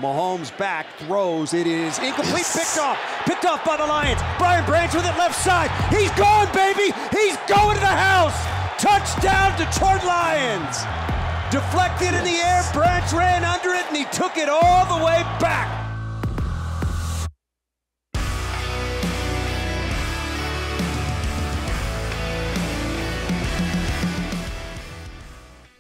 Mahomes back, throws, it is incomplete, picked off by the Lions. Brian Branch with it left side. He's gone, baby! He's going to the house! Touchdown, Detroit Lions! Deflected in the air, Branch ran under it, and he took it all the way back.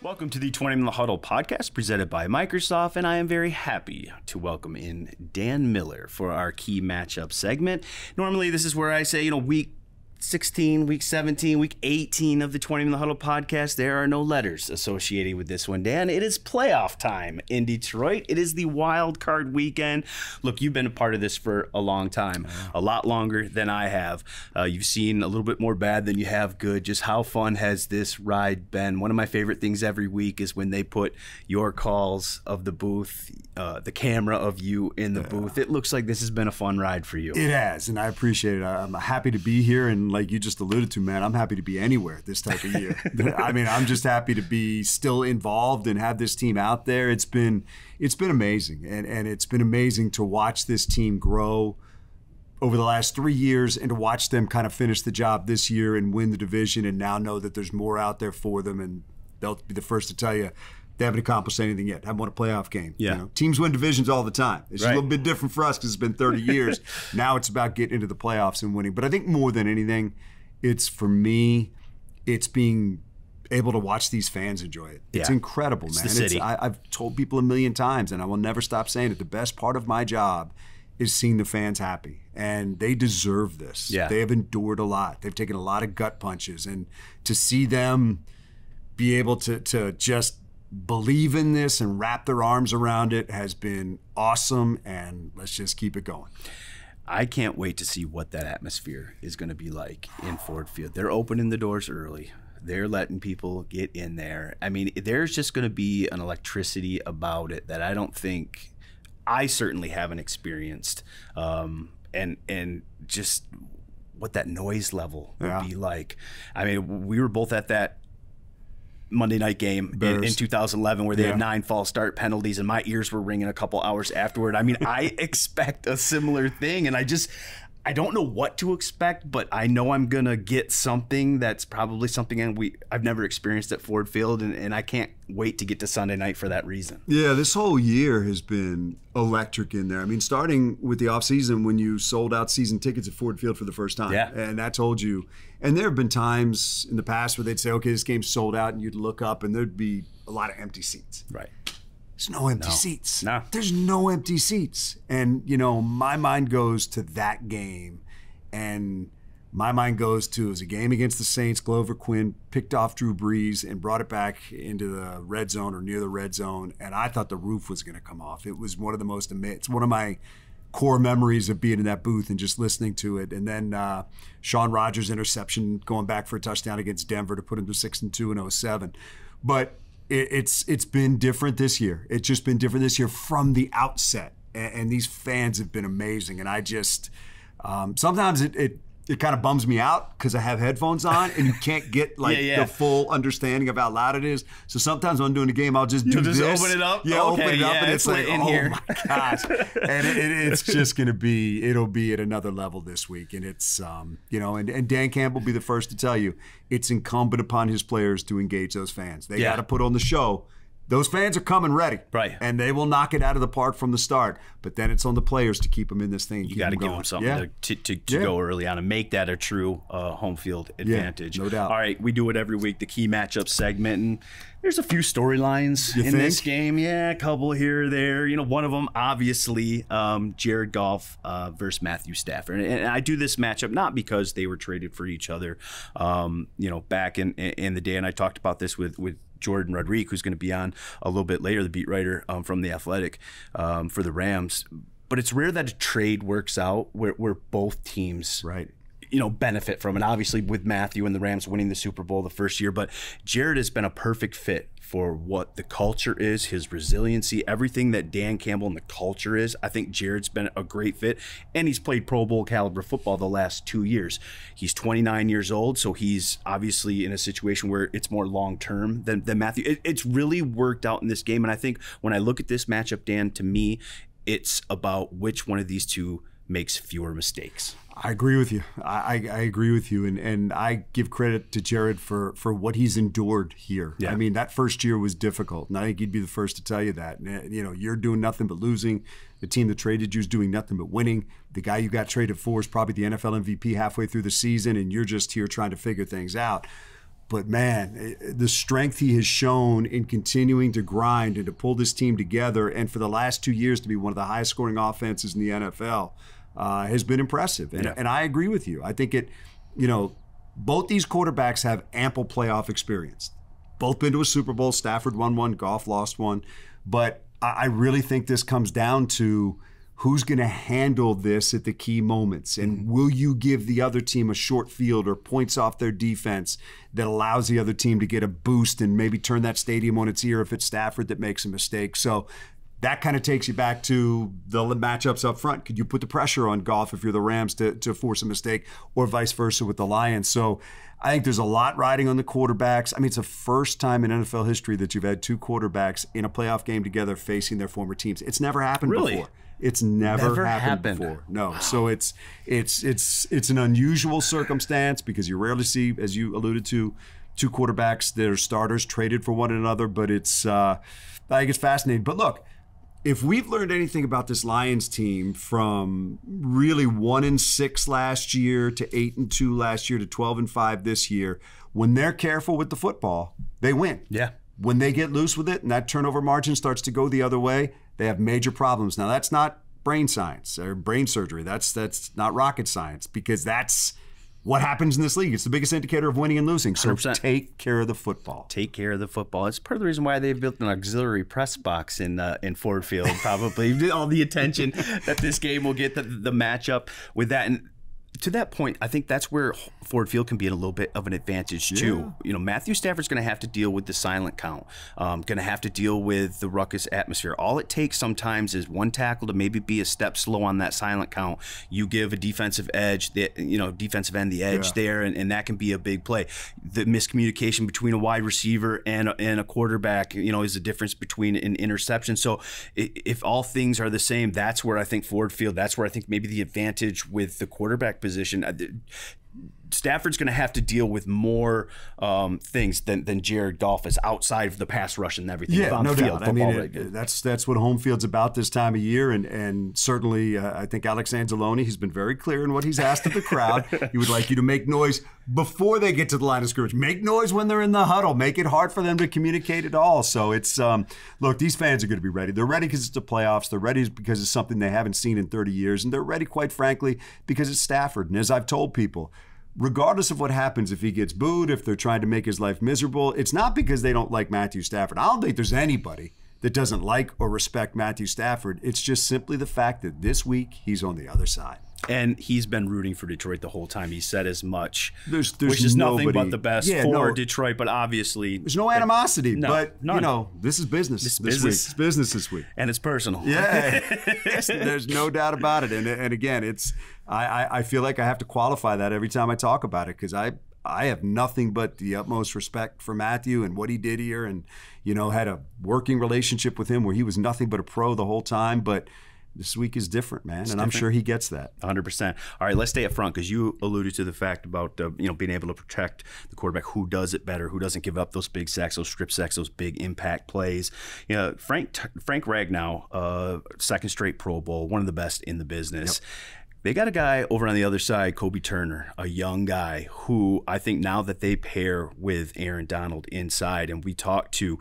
Welcome to the Twentyman Huddle podcast presented by Microsoft, and I am very happy to welcome in Dan Miller for our key matchup segment. Normally, this is where I say, week 16, week 17, week 18 of the Twentyman Huddle podcast. There are no letters associated with this one, Dan. It is playoff time in Detroit. It is the wild card weekend. Look, you've been a part of this for a long time, a lot longer than I have. You've seen a little bit more bad than you have good. Just how fun has this ride been? One of my favorite things every week is when they put your calls of the booth, the camera of you in the booth. It looks like this has been a fun ride for you. It has, and I appreciate it. I'm happy to be here, and like you just alluded to, man, I'm happy to be anywhere this type of year. I mean, I'm just happy to be still involved and have this team out there. It's been amazing, and it's been amazing to watch this team grow over the last 3 years and to watch them kind of finish the job this year and win the division, and now know that there's more out there for them, and they'll be the first to tell you they haven't accomplished anything yet. Haven't won a playoff game. Yeah. Teams win divisions all the time. It's right. A little bit different for us because it's been 30 years. Now it's about getting into the playoffs and winning. But I think more than anything, it's being able to watch these fans enjoy it. It's incredible, man. The city. I've told people a million times, and I will never stop saying it. The best part of my job is seeing the fans happy, and they deserve this. Yeah. They have endured a lot. They've taken a lot of gut punches, and to see them be able to just believe in this and wrap their arms around it has been awesome, and let's just keep it going. I can't wait to see what that atmosphere is going to be like in Ford Field. They're opening the doors early. They're letting people get in there. I mean, there's just going to be an electricity about it that I certainly haven't experienced. And just what that noise level would be like. I mean, we were both at that Monday night game in 2011 where they had 9 false start penalties, and my ears were ringing a couple hours afterward. I mean, I expect a similar thing, and I don't know what to expect, but I know I'm going to get something that's probably something I've never experienced at Ford Field, and I can't wait to get to Sunday night for that reason. Yeah, this whole year has been electric in there. I mean, starting with the offseason when you sold out season tickets at Ford Field for the first time. Yeah. And that told you. And there have been times in the past where they'd say, okay, this game's sold out, and you'd look up and there'd be a lot of empty seats. Right. There's no empty seats. No. There's no empty seats. And, my mind goes to that game. And my mind goes to, it was a game against the Saints. Glover Quinn picked off Drew Brees and brought it back into the red zone or near the red zone. And I thought the roof was going to come off. It was one of the most, it's one of my core memories of being in that booth and just listening to it. And then Sean Rogers' interception going back for a touchdown against Denver to put him to 6-2 in 2007. But it's been different this year. It's just been different this year from the outset. And these fans have been amazing. And I just, sometimes it kind of bums me out because I have headphones on and you can't get the full understanding of how loud it is. So sometimes when I'm doing a game, I'll just do this. Open it up? Yeah, okay, open it up, and it's like, in oh here. my gosh. And it's just going to be, it'll be at another level this week. And it's, and Dan Campbell will be the first to tell you, it's incumbent upon his players to engage those fans. They got to put on the show. Those fans are coming ready, right? And they will knock it out of the park from the start. But then it's on the players to keep them in this thing. You got to give them something to go early on and make that a true home field advantage. No doubt. All right, we do it every week, the key matchup segment, and there's a few storylines in this game. Yeah, a couple here or there. One of them, obviously, Jared Goff versus Matthew Stafford. And I do this matchup not because they were traded for each other, back in the day. And I talked about this with Jourdan Rodrigue, who's going to be on a little bit later, the beat writer from The Athletic for the Rams. But it's rare that a trade works out where both teams benefit from it. Obviously, with Matthew and the Rams winning the Super Bowl the first year, but Jared has been a perfect fit for what the culture is, his resiliency, everything that Dan Campbell and the culture is. I think Jared's been a great fit, and he's played Pro Bowl caliber football the last 2 years. He's 29 years old, so he's obviously in a situation where it's more long-term than Matthew. It's really worked out in this game, and I think when I look at this matchup, Dan, to me, it's about which one of these two makes fewer mistakes. I agree with you. I agree with you. And I give credit to Jared for what he's endured here. Yeah. I mean, that first year was difficult. And I think he'd be the first to tell you that. You know, you're doing nothing but losing. The team that traded you is doing nothing but winning. The guy you got traded for is probably the NFL MVP halfway through the season, and you're just here trying to figure things out. But man, the strength he has shown in continuing to grind and to pull this team together, and for the last 2 years to be one of the highest scoring offenses in the NFL, has been impressive. And I agree with you. I think both these quarterbacks have ample playoff experience. Both been to a Super Bowl. Stafford won one, Goff lost one. But I really think this comes down to who's going to handle this at the key moments. And will you give the other team a short field or points off their defense that allows the other team to get a boost and maybe turn that stadium on its ear if it's Stafford that makes a mistake? So that kind of takes you back to the matchups up front. Could you put the pressure on Goff if you're the Rams to force a mistake, or vice versa with the Lions? So I think there's a lot riding on the quarterbacks. I mean, it's the first time in NFL history that you've had two quarters in a playoff game together facing their former teams. It's never happened before. It's never happened before. No. Wow. So it's an unusual circumstance because you rarely see, as you alluded to, two quarterbacks that are starters traded for one another. But I think it's fascinating. But look, if we've learned anything about this Lions team from really 1-6 last year to 8-2 last year to 12-5 this year, when they're careful with the football, they win. Yeah. When they get loose with it and that turnover margin starts to go the other way, they have major problems. Now, that's not brain science or brain surgery. That's not rocket science, because that's what happens in this league. It's the biggest indicator of winning and losing. So 100%. Take care of the football. Take care of the football. It's part of the reason why they built an auxiliary press box in Ford Field, probably. All the attention that this game will get, the matchup with that. And to that point, I think that's where Ford Field can be a little bit of an advantage too. You know, Matthew Stafford's going to have to deal with the silent count, going to have to deal with the ruckus atmosphere. All it takes sometimes is one tackle to maybe be a step slow on that silent count. You give a defensive edge, defensive end the edge there, and that can be a big play. The miscommunication between a wide receiver and a quarterback, is the difference between an interception. So if all things are the same, that's where I think Ford Field, that's where I think maybe the advantage with the quarterback position. Stafford's going to have to deal with more things than Jared Goff is outside of the pass rush and everything. Yeah, no doubt. I mean, that's what home field's about this time of year, and certainly I think Alex Anzalone has been very clear in what he's asked of the crowd. He would like you to make noise before they get to the line of scrimmage. Make noise when they're in the huddle. Make it hard for them to communicate at all. So it's look, these fans are going to be ready. They're ready because it's the playoffs. They're ready because it's something they haven't seen in 30 years, and they're ready, quite frankly, because it's Stafford. And as I've told people, regardless of what happens, if he gets booed, if they're trying to make his life miserable, it's not because they don't like Matthew Stafford. I don't think there's anybody that doesn't like or respect Matthew Stafford. It's just simply the fact that this week he's on the other side. And he's been rooting for Detroit the whole time. He said as much, there's which is nothing but the best for Detroit. But obviously, there's no animosity. But none. This is business. This week. It's business this week, and it's personal. Yeah, there's no doubt about it. And again, it's I feel like I have to qualify that every time I talk about it, because I have nothing but the utmost respect for Matthew and what he did here, and had a working relationship with him where he was nothing but a pro the whole time, but this week is different, man, I'm sure he gets that. 100%. All right, let's stay up front, because you alluded to the fact about being able to protect the quarterback. Who does it better? Who doesn't give up those big sacks, those strip sacks, those big impact plays? Frank Ragnow, second straight Pro Bowl, one of the best in the business. Yep. They got a guy over on the other side, Kobie Turner, a young guy who I think now that they pair with Aaron Donald inside, and we talked to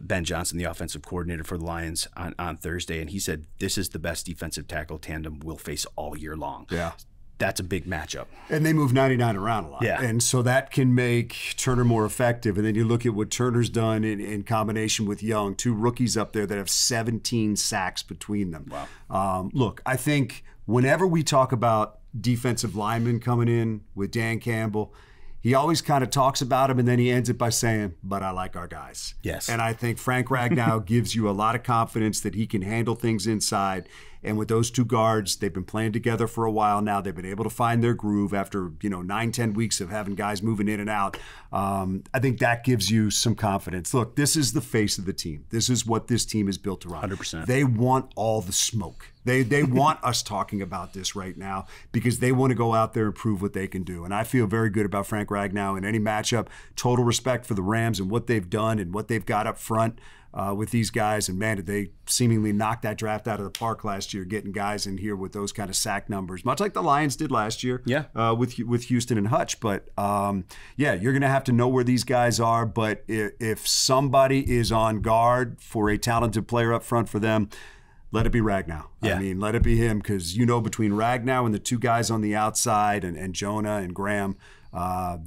Ben Johnson, the offensive coordinator for the Lions on Thursday, and he said this is the best defensive tackle tandem we'll face all year long. Yeah. That's a big matchup. And they move 99 around a lot. Yeah. And so that can make Turner more effective. And then you look at what Turner's done in combination with Young, two rookies up there that have 17 sacks between them. Wow. Look, I think whenever we talk about defensive linemen coming in with Dan Campbell, he always kind of talks about him, and then he ends it by saying, but I like our guys. Yes. And I think Frank Ragnow gives you a lot of confidence that he can handle things inside. And with those two guards, they've been playing together for a while now. They've been able to find their groove after 9-10 weeks of having guys moving in and out. I think that gives you some confidence. Look, this is the face of the team. This is what this team is built around. 100%. They want all the smoke. They want us talking about this right now because they want to go out there and prove what they can do. And I feel very good about Frank Ragnow in any matchup. Total respect for the Rams and what they've done and what they've got up front with these guys. And man, did they seemingly knock that draft out of the park last year, getting guys in here with those kind of sack numbers, much like the Lions did last year with Houston and Hutch. But yeah, you're going to have to know where these guys are. But if somebody is on guard for a talented player up front for them, let it be Ragnow. Yeah. I mean, let it be him because, between Ragnow and the two guys on the outside and Jonah and Graham,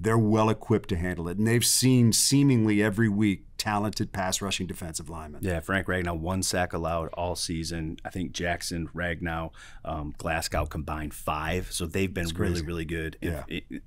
they're well equipped to handle it. And they've seen seemingly every week talented pass rushing defensive linemen. Yeah, Frank Ragnow, 1 sack allowed all season. I think Jackson, Ragnow, Glasgow combined 5. So they've been really, really good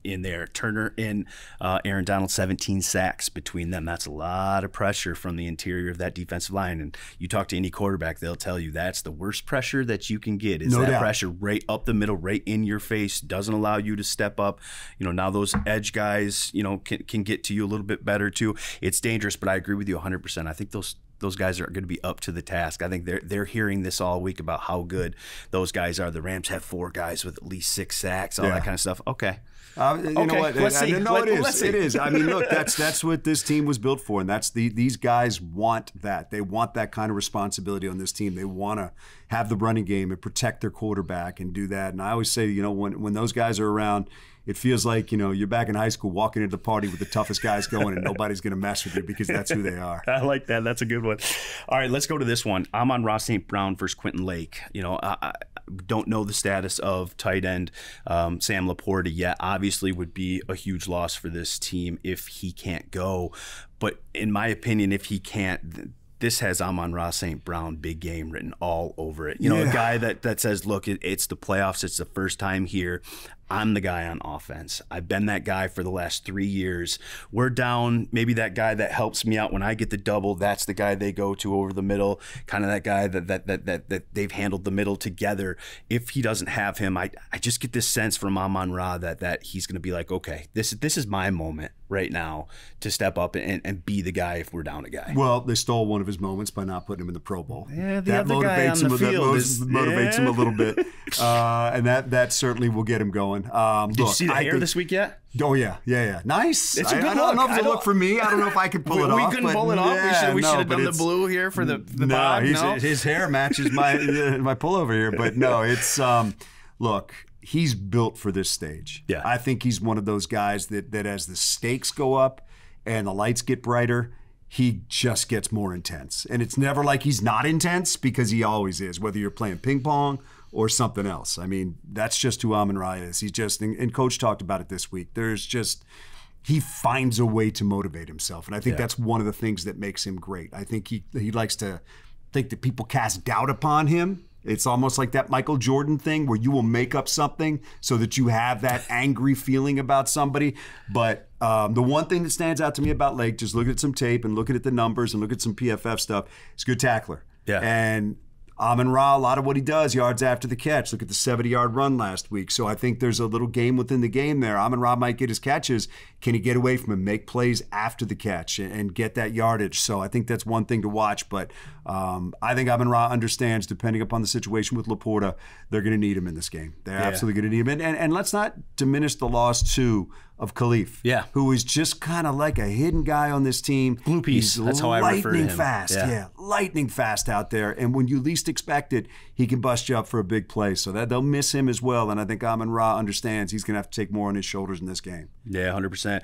in there. Turner and Aaron Donald, 17 sacks between them. That's a lot of pressure from the interior of that defensive line. And you talk to any quarterback, they'll tell you that's the worst pressure that you can get. Is no that doubt. Pressure right up the middle, right in your face, doesn't allow you to step up. Now those edge guys, can get to you a little bit better too. It's dangerous, but I agree with you 100%. I think those guys are going to be up to the task. I think they're hearing this all week about how good those guys are. The Rams have 4 guys with at least 6 sacks, all that kind of stuff. Okay. You know what? Let's see. No, it is. I mean, look, that's what this team was built for, and that's these guys want that. They want that kind of responsibility on this team. They want to have the running game and protect their quarterback and do that. And I always say, when those guys are around, it feels like, you're back in high school walking into the party with the toughest guys going and nobody's going to mess with you because that's who they are. I like that. That's a good one. All right, let's go to this one. Amon-Ra St. Brown versus Quentin Lake. I don't know the status of tight end Sam Laporta yet. Obviously would be a huge loss for this team if he can't go. But in my opinion, if he can't, this has Amon-Ra St. Brown big game written all over it. A guy that says, look, it's the playoffs. It's the first time here. I'm the guy on offense. I've been that guy for the last 3 years. We're down. Maybe that guy that helps me out when I get the double, that's the guy they go to over the middle, kind of that guy that they've handled the middle together. If he doesn't have him, I just get this sense from Amon-Ra that he's going to be like, okay, this is my moment right now to step up and be the guy if we're down a guy. Well, they stole one of his moments by not putting him in the Pro Bowl. Yeah, the other guy on the field motivates him a little bit, and that certainly will get him going. Did you see the hair this week yet? Oh, yeah. Nice. It's a good look. I don't know if it's a look for me. I don't know if I could pull it off. We couldn't pull it off. We should have done the blue here for the bog. His hair matches my pullover here. But no, it's look, he's built for this stage. Yeah. I think he's one of those guys that as the stakes go up and the lights get brighter, he just gets more intense. And it's never like he's not intense because he always is, whether you're playing ping pong or something else. I mean, that's just who Amon-Ra is. He's just, and Coach talked about it this week, he finds a way to motivate himself. And I think that's one of the things that makes him great. I think he likes to think that people cast doubt upon him. It's almost like that Michael Jordan thing where you will make up something so that you have that angry feeling about somebody. But the one thing that stands out to me about Lake, just looking at some tape and looking at the numbers and looking at some PFF stuff, he's a good tackler. Yeah. And Amon-Ra, a lot of what he does, yards after the catch. Look at the 70-yard run last week. So I think there's a little game within the game there. Amon-Ra might get his catches. Can he get away from him, make plays after the catch and get that yardage? So I think that's one thing to watch. But I think Amon-Ra understands, depending upon the situation with Laporta, they're going to need him in this game. They're absolutely going to need him. And let's not diminish the loss, too, of Khalif, who is just kind of like a hidden guy on this team. Blue piece, that's how I refer to him. Lightning fast, lightning fast out there. And when you least expect it, he can bust you up for a big play. So that they'll miss him as well. And I think Amon-Ra understands he's going to have to take more on his shoulders in this game. Yeah, 100%.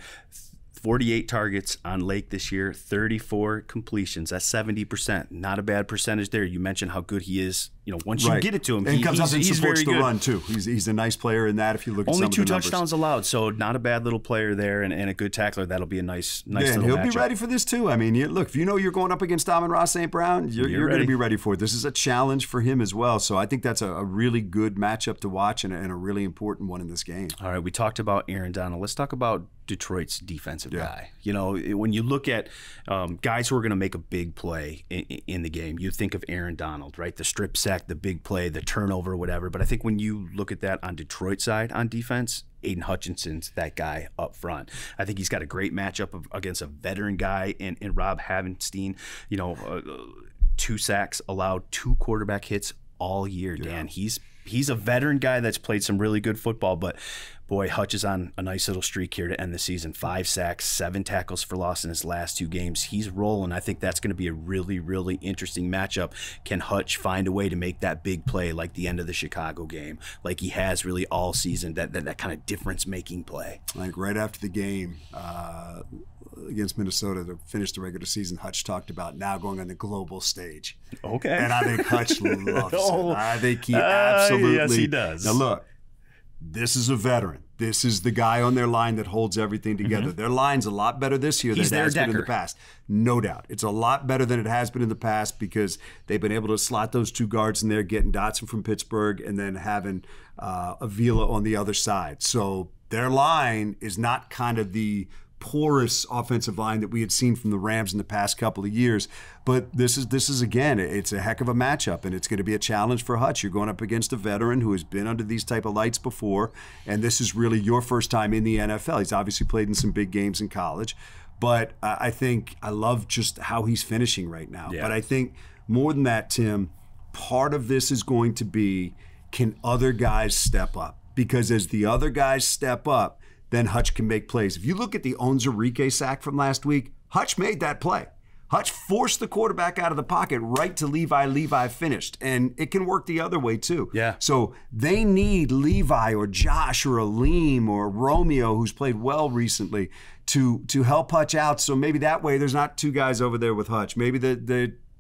48 targets on Lake this year, 34 completions. That's 70%. Not a bad percentage there. You mentioned how good he is. Once you get it to him, and he comes up and supports the run too. He's a nice player in that. If you look at only some of the numbers. 2 touchdowns allowed, so not a bad little player there, and a good tackler. That'll be a nice little and he'll be ready for this too. I mean, look, if you're going up against Amon-Ra St. Brown, you're going to be ready for it. This is a challenge for him as well. So I think that's a really good matchup to watch and a really important one in this game. All right, we talked about Aaron Donald. Let's talk about Detroit's defensive guy. When you look at guys who are going to make a big play in the game, you think of Aaron Donald, right? The strip sack quarterback, the big play, the turnover, whatever. But I think when you look at that on Detroit side on defense, Aiden Hutchinson's that guy up front. I think he's got a great matchup against a veteran guy in Rob Havenstein. 2 sacks allowed, 2 quarterback hits all year, Dan. He's a veteran guy that's played some really good football, but boy, Hutch is on a nice little streak here to end the season. 5 sacks, 7 tackles for loss in his last 2 games. He's rolling. I think that's going to be a really, really interesting matchup. Can Hutch find a way to make that big play like the end of the Chicago game, like he has really all season, that kind of difference-making play? Like right after the game against Minnesota to finish the regular season, Hutch talked about now going on the global stage. Okay. And I think Hutch loves it. I think he absolutely... Yes, he does. Now look, this is a veteran. This is the guy on their line that holds everything together. Their line's a lot better this year than it has been in the past. No doubt. It's a lot better than it has been in the past because they've been able to slot those 2 guards in there, getting Dotson from Pittsburgh and then having Avila on the other side. So their line is not kind of the porous offensive line that we had seen from the Rams in the past couple of years. But this is again, it's a heck of a matchup, and it's going to be a challenge for Hutch. You're going up against a veteran who has been under these type of lights before, and this is really your first time in the NFL. He's obviously played in some big games in college, but I think I love just how he's finishing right now. Yeah. But I think more than that, Tim, part of this is going to be, can other guys step up? Because as the other guys step up, then Hutch can make plays. If you look at the Onwuzurike sack from last week, Hutch made that play. Hutch forced the quarterback out of the pocket right to Levi. Levi finished. And it can work the other way too. Yeah. So they need Levi or Josh or Alim or Romeo, who's played well recently, to help Hutch out. So maybe that way there's not 2 guys over there with Hutch. Maybe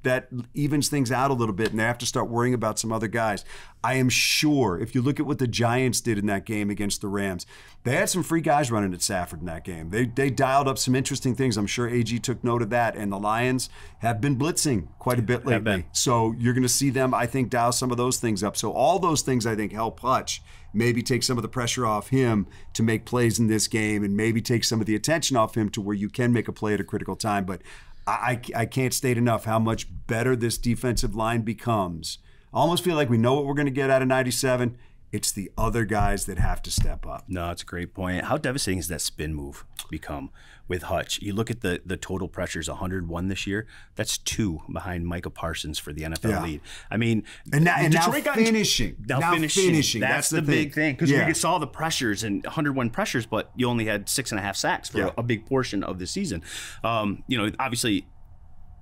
that evens things out a little bit, and they have to start worrying about some other guys. I am sure if you look at what the Giants did in that game against the Rams, they had some free guys running at Stafford in that game. They dialed up some interesting things. I'm sure AG took note of that, and the Lions have been blitzing quite a bit lately. So you're going to see them, I think, dial some of those things up. So all those things, I think, help Hutch maybe take some of the pressure off him to make plays in this game and maybe take some of the attention off him to where you can make a play at a critical time. But I can't state enough how much better this defensive line becomes. I almost feel like we know what we're going to get out of 97. It's the other guys that have to step up. No, it's a great point. How devastating has that spin move become with Hutch? You look at the total pressures, 101 this year. That's 2 behind Micah Parsons for the NFL lead. I mean, and now finishing. That's the big thing. Because we saw the pressures and 101 pressures, but you only had 6.5 sacks for a big portion of the season. Obviously,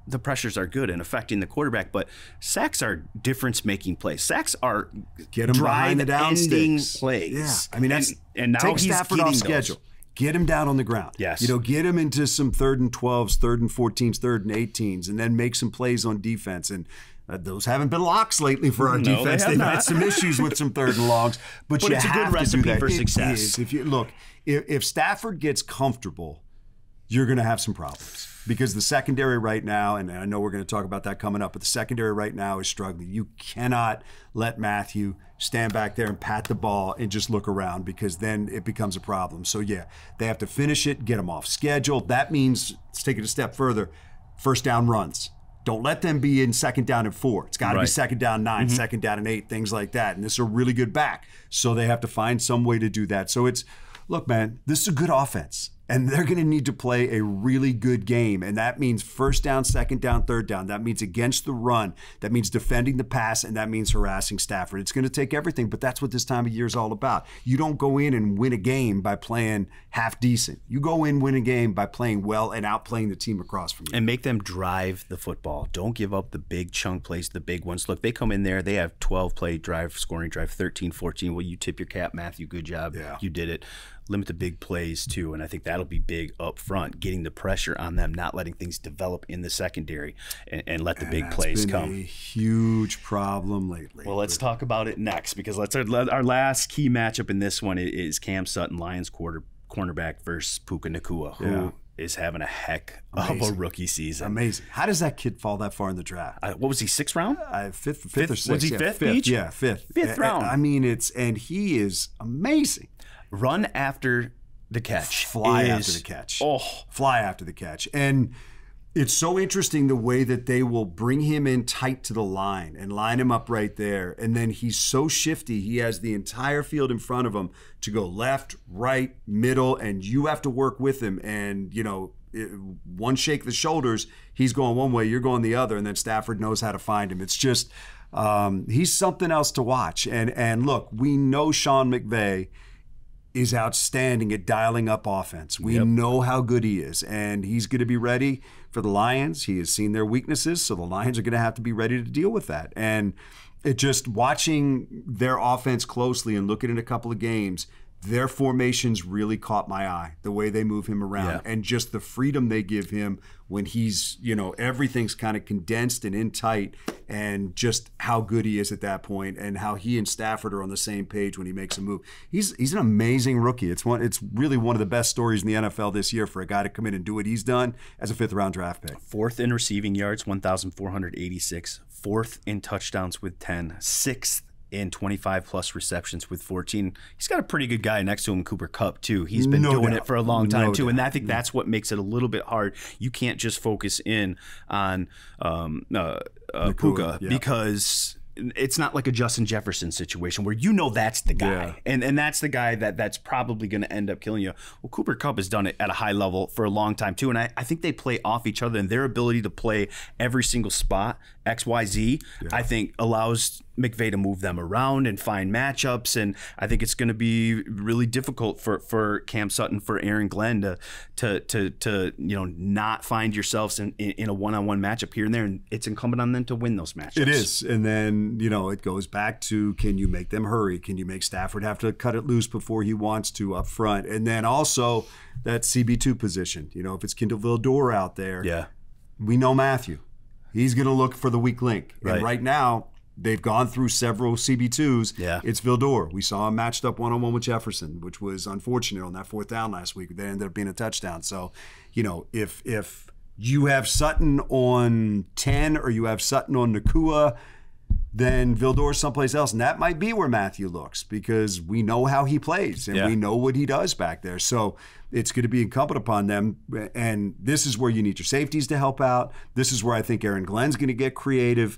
the pressures are good and affecting the quarterback, but sacks are difference-making plays. Sacks are drive-ending plays. Yeah, I mean, and now take he's Stafford off schedule. Get him down on the ground. Yes. Get him into some 3rd and 12s, 3rd and 14s, 3rd and 18s, and then make some plays on defense. And those haven't been locks lately for our defense. They've had some issues with some 3rd and longs, but you it's have a good recipe for success. If Stafford gets comfortable, you're going to have some problems. Because the secondary right now, and I know we're going to talk about that coming up, but the secondary right now is struggling. You cannot let Matthew stand back there and pat the ball and just look around, because then it becomes a problem. So, yeah, they have to finish it, get them off schedule. That means, let's take it a step further, 1st down runs. Don't let them be in 2nd down and 4. It's got to be 2nd down 9, 2nd down and 8, things like that. And this is a really good back. So they have to find some way to do that. So look, man, this is a good offense. And they're going to need to play a really good game. And that means 1st down, 2nd down, 3rd down. That means against the run. That means defending the pass. And that means harassing Stafford. It's going to take everything, but that's what this time of year is all about. You don't go in and win a game by playing half decent. You go in, win a game by playing well and outplaying the team across from you. And make them drive the football. Don't give up the big chunk plays, the big ones. Look, they come in there. They have 12-play drive, scoring drive, 13, 14. Well, you tip your cap, Matthew. Good job. Yeah. You did it. Limit the big plays too, and I think that'll be big up front, getting the pressure on them, not letting things develop in the secondary, and let the big plays come. A huge problem lately. Well, let's talk about it next, because our last key matchup in this one is Cam Sutton, Lions cornerback versus Puka Nacua, who is having a heck of a rookie season. Amazing. How does that kid fall that far in the draft? What was he, 6th round? Fifth or 6th. Was he fifth? Yeah, fifth. Fifth round. I mean, and he is amazing. Run after the catch. Fly after the catch. Oh. Fly after the catch. And It's so interesting the way that they will bring him in tight to the line and line him up right there. And then he's so shifty. He has the entire field in front of him to go left, right, middle, and you have to work with him. And, one shake of the shoulders, he's going one way, you're going the other, and then Stafford knows how to find him. It's just, he's something else to watch. And look, we know Sean McVay is outstanding at dialing up offense. We know how good he is, and he's going to be ready for the Lions. He has seen their weaknesses, so the Lions are going to have to be ready to deal with that. And it just watching their offense closely and looking at a couple of games, their formations really caught my eye, the way they move him around and just the freedom they give him when he's, everything's kind of condensed and in tight, and just how good he is at that point and how he and Stafford are on the same page when he makes a move. He's an amazing rookie. It's really one of the best stories in the NFL this year for a guy to come in and do what he's done as a 5th-round draft pick. 4th in receiving yards, 1,486. 4th in touchdowns with 10. 6th in 25-plus receptions with 14. He's got a pretty good guy next to him, Cooper Kupp, too. He's been doing it for a long time, too. And I think that's what makes it a little bit hard. You can't just focus in on Puka because it's not like a Justin Jefferson situation where that's the guy. And that's the guy that's probably going to end up killing you. Well, Cooper Kupp has done it at a high level for a long time, too. And I think they play off each other, and their ability to play every single spot, XYZ, I think allows McVay to move them around and find matchups, and I think it's going to be really difficult for Cam Sutton, for Aaron Glenn to not find yourselves in a one-on-one matchup here and there, and it's incumbent on them to win those matchups. It is, and then it goes back to, can you make them hurry? Can you make Stafford have to cut it loose before he wants to up front? And then also that CB2 position. If it's Kindle Vildor out there, we know Matthew. He's going to look for the weak link, and right now, they've gone through several CB2s. It's Vildor. We saw him matched up one-on-one with Jefferson, which was unfortunate on that 4th down last week. That ended up being a touchdown. So, if you have Sutton on 10 or you have Sutton on Nacua, then Vildor's someplace else. And that might be where Matthew looks, because we know how he plays and we know what he does back there. So it's going to be incumbent upon them. And this is where you need your safeties to help out. This is where I think Aaron Glenn's going to get creative.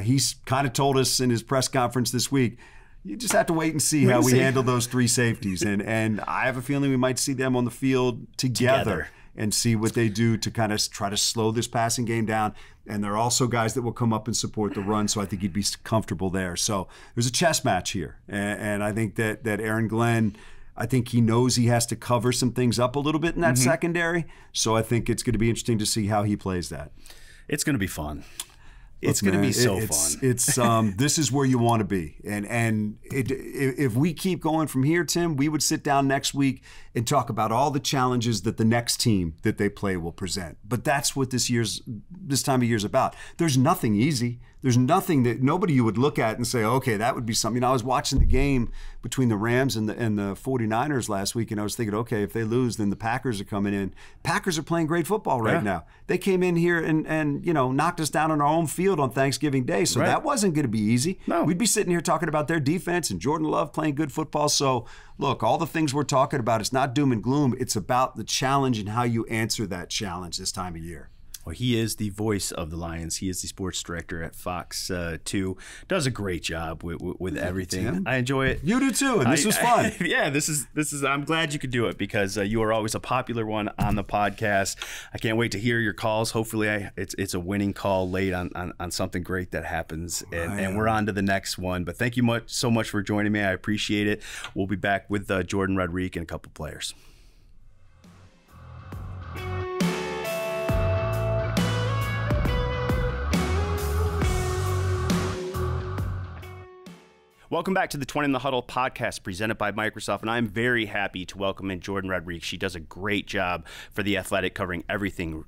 He's kind of told us in his press conference this week, you just have to wait and see how we handle those 3 safeties. And I have a feeling we might see them on the field together and see what they do to kind of try to slow this passing game down. And they're also guys that will come up and support the run, so I think he'd be comfortable there. So there's a chess match here. And I think that Aaron Glenn, I think he knows he has to cover some things up a little bit in that secondary. So I think it's going to be interesting to see how he plays that. It's going to be fun. It's going to be so fun. It's this is where you want to be, and if we keep going from here, Tim, we would sit down next week and talk about all the challenges that the next team that they play will present. But that's what this time of year is about. There's nothing easy. There's nothing that nobody you would look at and say, okay, that would be something. I was watching the game between the Rams and the 49ers last week, and I was thinking, okay, if they lose, then the Packers are coming in. Packers are playing great football right now. They came in here and knocked us down on our own field on Thanksgiving Day, so that wasn't going to be easy. No. We'd be sitting here talking about their defense and Jordan Love playing good football. So, look, all the things we're talking about, it's not doom and gloom. It's about the challenge and how you answer that challenge this time of year. Well, he is the voice of the Lions. He is the sports director at Fox 2. Does a great job with everything. Tim? I enjoy it. You do too, and this was fun. This is. I'm glad you could do it, because you are always a popular one on the podcast. I can't wait to hear your calls. Hopefully, it's a winning call late on something great that happens, and we're on to the next one. But thank you so much for joining me. I appreciate it. We'll be back with Jourdan Rodrigue and a couple players. Welcome back to the 20 in the Huddle podcast presented by Microsoft, and I'm very happy to welcome in Jourdan Rodrigue. She does a great job for The Athletic, covering everything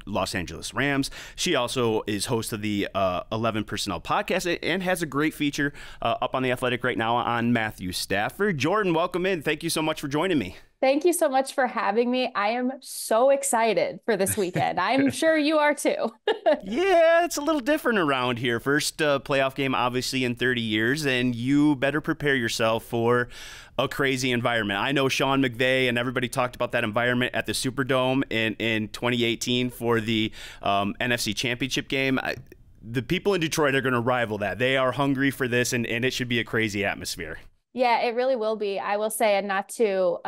Los Angeles Rams. She also is host of the 11 Personnel podcast and has a great feature up on The Athletic right now on Matthew Stafford. Jourdan, welcome in. Thank you so much for joining me. Thank you so much for having me. I am so excited for this weekend. I'm sure you are too. Yeah, it's a little different around here. First playoff game, obviously, in 30 years, and you better prepare yourself for a crazy environment. I know Sean McVay and everybody talked about that environment at the Superdome in 2018 for the NFC Championship game. The people in Detroit are going to rival that. They are hungry for this, and it should be a crazy atmosphere. Yeah, it really will be. I will say, and not to,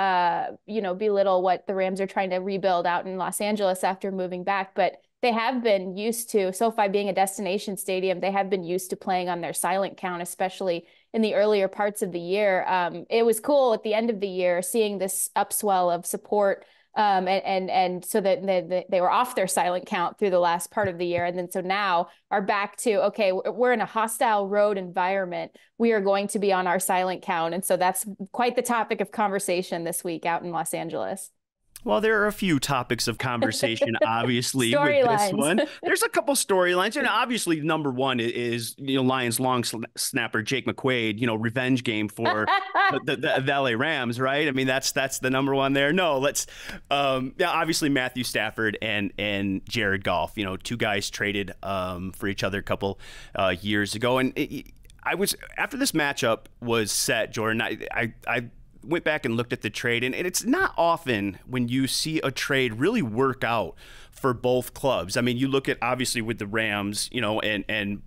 belittle what the Rams are trying to rebuild out in Los Angeles after moving back, but they have been used to, SoFi being a destination stadium, they have been used to playing on their silent count, especially in the earlier parts of the year. It was cool at the end of the year seeing this upswell of support. And so that they were off their silent count through the last part of the year. And then so now are back to, okay, we're in a hostile road environment. We are going to be on our silent count. And so that's quite the topic of conversation this week out in Los Angeles. Well, there are a few topics of conversation, obviously, with this one. There's a couple storylines, and obviously, number one is Lions long snapper Jake McQuaid, revenge game for the LA Rams, right? I mean, that's the number one there. No, let's obviously Matthew Stafford and Jared Goff, two guys traded for each other a couple years ago, and I was after this matchup was set, Jourdan. I went back and looked at the trade, and it's not often when you see a trade really work out for both clubs. I mean, you look at obviously with the Rams, and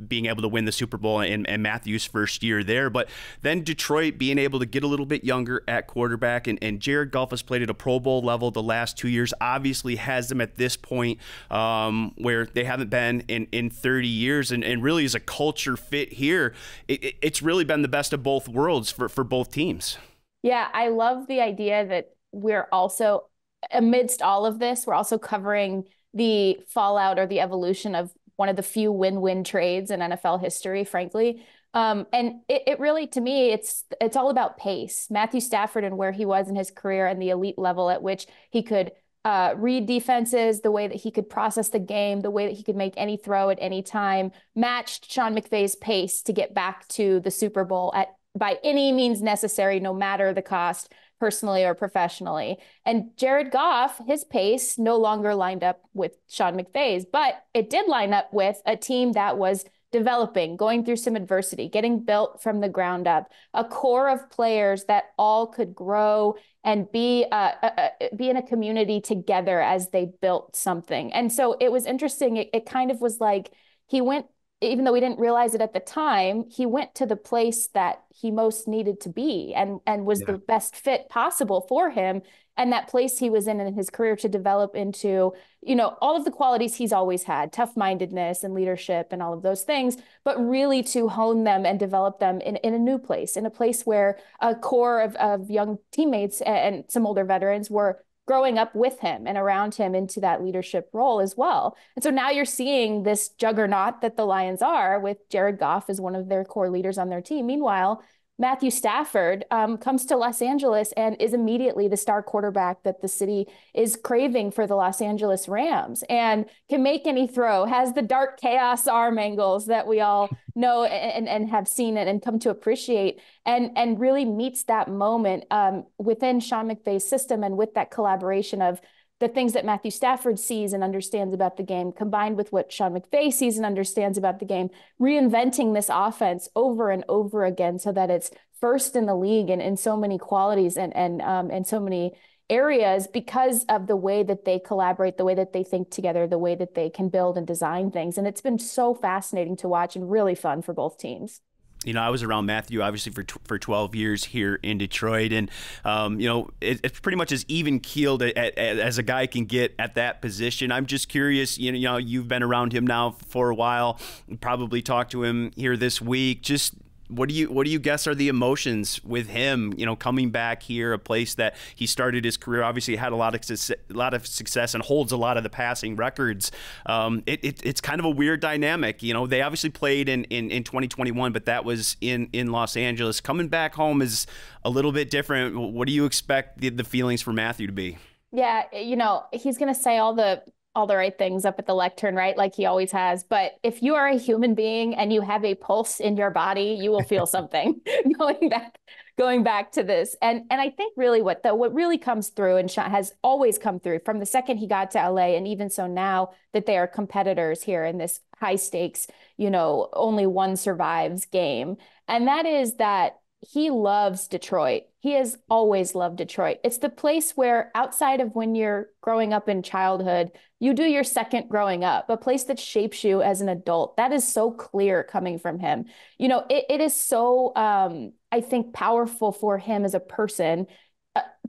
being able to win the Super Bowl and Matthew's first year there, but then Detroit being able to get a little bit younger at quarterback, and Jared Goff has played at a Pro Bowl level the last 2 years, obviously has them at this point where they haven't been in 30 years, and really is a culture fit here. It's really been the best of both worlds for both teams. Yeah, I love the idea that we're also, amidst all of this, we're also covering the fallout or the evolution of one of the few win-win trades in NFL history, frankly. And it really, to me, it's all about pace. Matthew Stafford and where he was in his career and the elite level at which he could read defenses, the way that he could process the game, the way that he could make any throw at any time, matched Sean McVay's pace to get back to the Super Bowl by any means necessary, no matter the cost, personally or professionally. And Jared Goff, his pace no longer lined up with Sean McVay's, but it did line up with a team that was developing, going through some adversity, getting built from the ground up, a core of players that all could grow and be in a community together as they built something. And so it was interesting. It kind of was like he went, even though we didn't realize it at the time, he went to the place that he most needed to be and was the best fit possible for him. And that place he was in his career to develop into, all of the qualities he's always had, tough-mindedness and leadership and all of those things, but really to hone them and develop them in a new place, in a place where a core of young teammates and some older veterans were growing up with him and around him into that leadership role as well. And so now you're seeing this juggernaut that the Lions are, with Jared Goff as one of their core leaders on their team. Meanwhile, Matthew Stafford comes to Los Angeles and is immediately the star quarterback that the city is craving for the Los Angeles Rams, and can make any throw, has the dark chaos arm angles that we all know and have seen it and come to appreciate, and really meets that moment within Sean McVay's system, and with that collaboration of the things that Matthew Stafford sees and understands about the game, combined with what Sean McVay sees and understands about the game, reinventing this offense over and over again so that it's first in the league and in so many qualities and so many areas because of the way that they collaborate, the way that they think together, the way that they can build and design things. And it's been so fascinating to watch and really fun for both teams. I was around Matthew, obviously, for 12 years here in Detroit. And, it's pretty much as even-keeled as a guy can get at that position. I'm just curious, you've been around him now for a while, probably talked to him here this week. Just what do you guess are the emotions with him, coming back here, a place that he started his career, obviously had a lot of success and holds a lot of the passing records. It's kind of a weird dynamic. They obviously played in 2021, but that was in Los Angeles. Coming back home is a little bit different. What do you expect the feelings for Matthew to be? Yeah, he's going to say all the all the right things up at the lectern, right? Like he always has. But if you are a human being and you have a pulse in your body, you will feel something going back to this. And I think really what really comes through, and has always come through from the second he got to LA, and even so now that they are competitors here in this high stakes, only one survives game. And that is that he loves Detroit. He has always loved Detroit. It's the place where, outside of when you're growing up in childhood, you do your second growing up, a place that shapes you as an adult. That is so clear coming from him. It is so, I think, powerful for him as a person,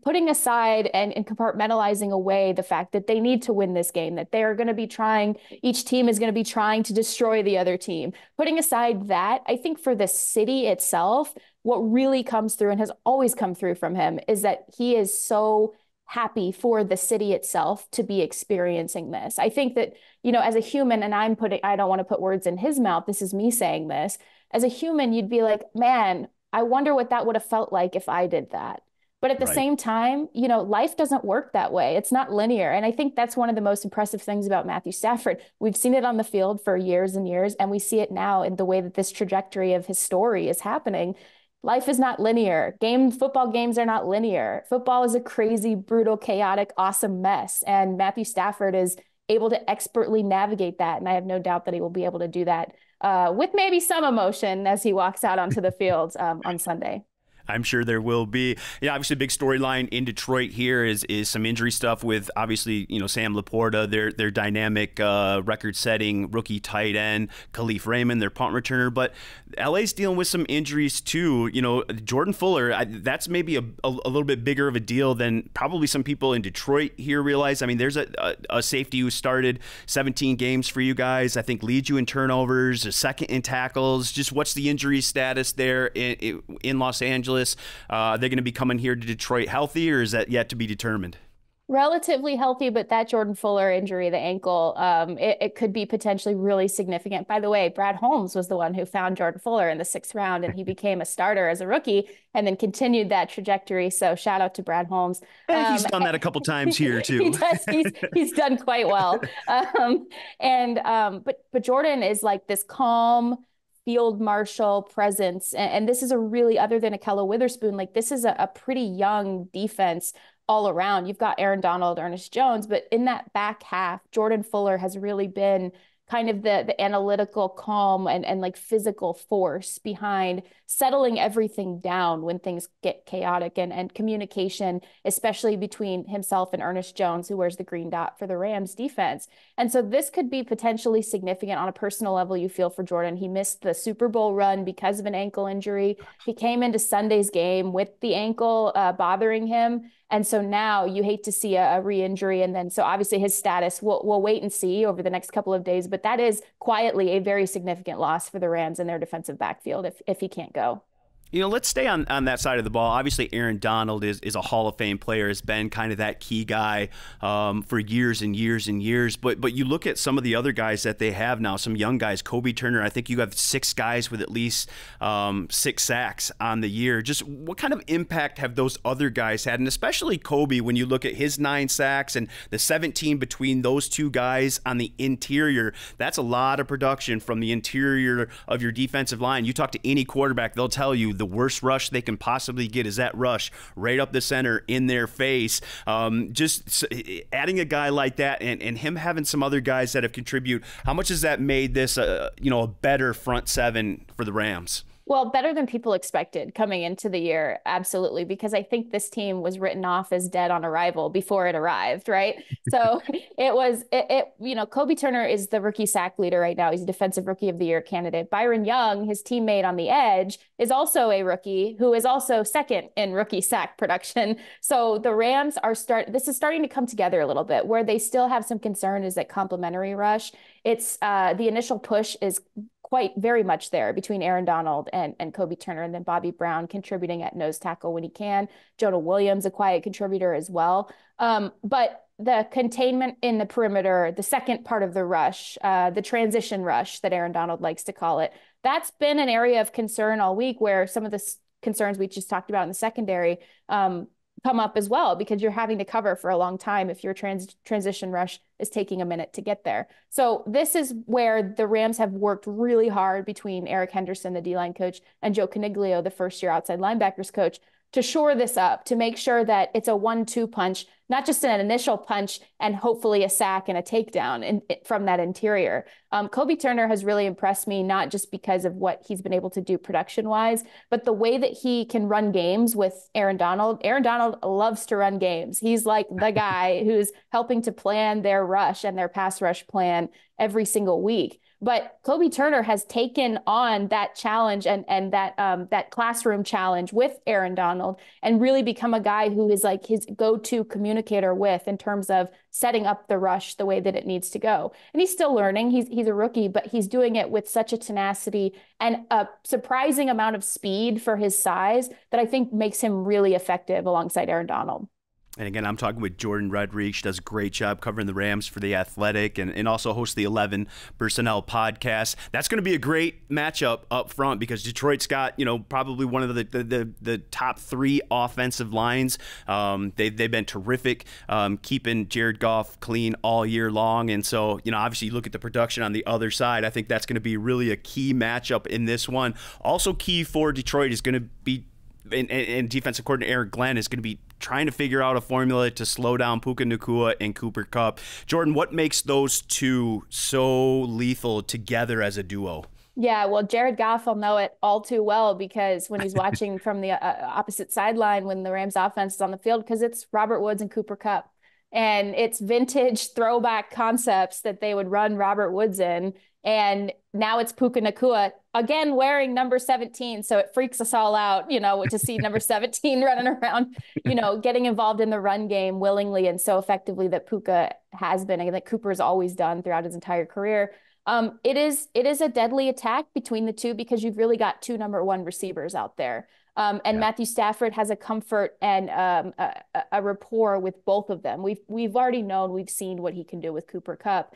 putting aside and compartmentalizing away the fact that they need to win this game, that they are going to be trying, each team is going to be trying to destroy the other team. Putting aside that, I think for the city itself, what really comes through and has always come through from him is that he is so happy for the city itself to be experiencing this. I think that, as a human, and I don't want to put words in his mouth, this is me saying this, as a human, you'd be like, man, I wonder what that would have felt like if I did that. But at the same time, life doesn't work that way. It's not linear. And I think that's one of the most impressive things about Matthew Stafford. We've seen it on the field for years and years, and we see it now in the way that this trajectory of his story is happening. Life is not linear. Football games are not linear. Football is a crazy, brutal, chaotic, awesome mess. And Matthew Stafford is able to expertly navigate that. And I have no doubt that he will be able to do that with maybe some emotion as he walks out onto the field on Sunday. I'm sure there will be. Yeah, obviously, a big storyline in Detroit here is some injury stuff with, obviously, Sam Laporta, their dynamic record-setting rookie tight end, Khalif Raymond, their punt returner. But LA's dealing with some injuries too. Jordan Fuller, that's maybe a little bit bigger of a deal than probably some people in Detroit here realize. I mean, there's a safety who started 17 games for you guys. I think leads you in turnovers, a second in tackles. Just what's the injury status there in Los Angeles? Are they going to be coming here to Detroit healthy, or is that yet to be determined? Relatively healthy, but that Jordan Fuller injury, the ankle, it could be potentially really significant. By the way, Brad Holmes was the one who found Jordan Fuller in the 6th round, and he became a starter as a rookie and then continued that trajectory. So shout out to Brad Holmes. He's done that a couple times here too. He does. He's done quite well. But Jordan is like this calm field marshal presence. And this is a really, other than Ahkello Witherspoon, like this is a pretty young defense all around. You've got Aaron Donald, Ernest Jones, but in that back half, Jordan Fuller has really been kind of the analytical, calm, and like physical force behind settling everything down when things get chaotic, and communication, especially between himself and Ernest Jones, who wears the green dot for the Rams defense. And so this could be potentially significant on a personal level. You feel for Jordan. He missed the Super Bowl run because of an ankle injury. He came into Sunday's game with the ankle bothering him. And so now you hate to see a re-injury. And then, so obviously his status, we'll wait and see over the next couple of days, but that is quietly a very significant loss for the Rams and their defensive backfield if he can't go. Let's stay on that side of the ball. Obviously, Aaron Donald is a Hall of Fame player, has been kind of that key guy for years and years and years. But you look at some of the other guys that they have now, some young guys, Kobie Turner, I think you have 6 guys with at least 6 sacks on the year. Just what kind of impact have those other guys had? And especially Kobie, when you look at his 9 sacks and the 17 between those 2 guys on the interior, that's a lot of production from the interior of your defensive line. You talk to any quarterback, they'll tell you the worst rush they can possibly get is that rush right up the center in their face. Just adding a guy like that and him having some other guys that have contributed, how much has that made this a better front 7 for the Rams? Well, better than people expected coming into the year, absolutely, because I think this team was written off as dead on arrival before it arrived, right? So Kobie Turner is the rookie sack leader right now. He's a defensive rookie of the year candidate. Byron Young, his teammate on the edge, is also a rookie who is also second in rookie sack production. So the Rams this is starting to come together a little bit. Where they still have some concern is that complementary rush. It's the initial push is quite very much there between Aaron Donald and Kobie Turner, and then Bobby Brown contributing at nose tackle when he can. Jonah Williams, a quiet contributor as well. But the containment in the perimeter, the second part of the rush, the transition rush that Aaron Donald likes to call it, that's been an area of concern all week, where some of the concerns we just talked about in the secondary, come up as well, because you're having to cover for a long time if your transition rush is taking a minute to get there. So this is where the Rams have worked really hard between Eric Henderson, the D-line coach, and Joe Coniglio, the first-year outside linebackers coach, to shore this up, to make sure that it's a 1-2 punch, not just an initial punch and hopefully a sack and a takedown from that interior. Kobie Turner has really impressed me, not just because of what he's been able to do production-wise, but the way that he can run games with Aaron Donald. Aaron Donald loves to run games. He's like the guy who's helping to plan their rush and their pass rush plan every single week. But Kobie Turner has taken on that challenge and that classroom challenge with Aaron Donald and really become a guy who is like his go-to communicator with, in terms of setting up the rush the way that it needs to go. And he's still learning. He's a rookie, but he's doing it with such a tenacity and a surprising amount of speed for his size that I think makes him really effective alongside Aaron Donald. And again, I'm talking with Jourdan Rodrigue. She does a great job covering the Rams for The Athletic, and also hosts the 11 Personnel podcast. That's going to be a great matchup up front, because Detroit's got, probably one of the top 3 offensive lines. They've been terrific, keeping Jared Goff clean all year long. And so, obviously you look at the production on the other side. I think that's going to be really a key matchup in this one. Also key for Detroit is going to be, and defensive coordinator Eric Glenn is going to be trying to figure out a formula to slow down Puka Nacua and Cooper Kupp. Jourdan, what makes those two so lethal together as a duo? Yeah, well, Jared Goff will know it all too well, because when he's watching from the opposite sideline when the Rams offense is on the field, because it's Robert Woods and Cooper Kupp. And it's vintage throwback concepts that they would run Robert Woods in. And now it's Puka Nacua, again, wearing number 17. So it freaks us all out, to see number 17 running around, getting involved in the run game willingly and so effectively that Puka has been, and that Cooper's always done throughout his entire career. It is a deadly attack between the two, because you've really got 2 number 1 receivers out there. Matthew Stafford has a comfort and a rapport with both of them. We've already known, we've seen what he can do with Cooper Kupp,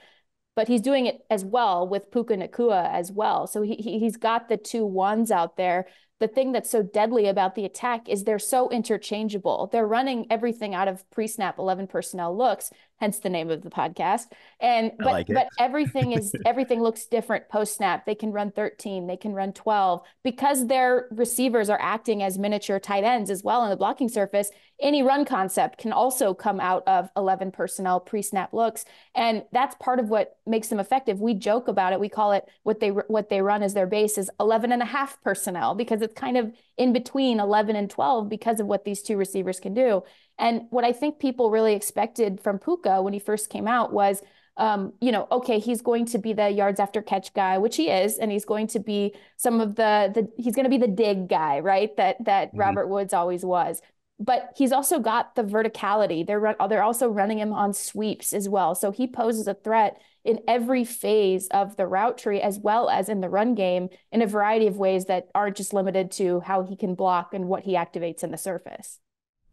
but he's doing it as well with Puka Nacua as well. So he's got the 2 ones out there. The thing that's so deadly about the attack is they're so interchangeable. They're running everything out of pre-snap 11 personnel looks, hence the name of the podcast. But everything looks different post-snap. They can run 13, they can run 12, because their receivers are acting as miniature tight ends as well on the blocking surface. Any run concept can also come out of 11 personnel pre-snap looks, and that's part of what makes them effective. We joke about it. We call it what they run as their base is 11 and a half personnel, because it's kind of in between 11 and 12 because of what these 2 receivers can do. And what I think people really expected from Puka when he first came out was, okay, he's going to be the yards after catch guy, which he is, and he's going to be he's going to be the dig guy, right? That Robert Woods always was. But he's also got the verticality. They're also running him on sweeps as well. So he poses a threat in every phase of the route tree, as well as in the run game, in a variety of ways that aren't just limited to how he can block and what he activates in the surface.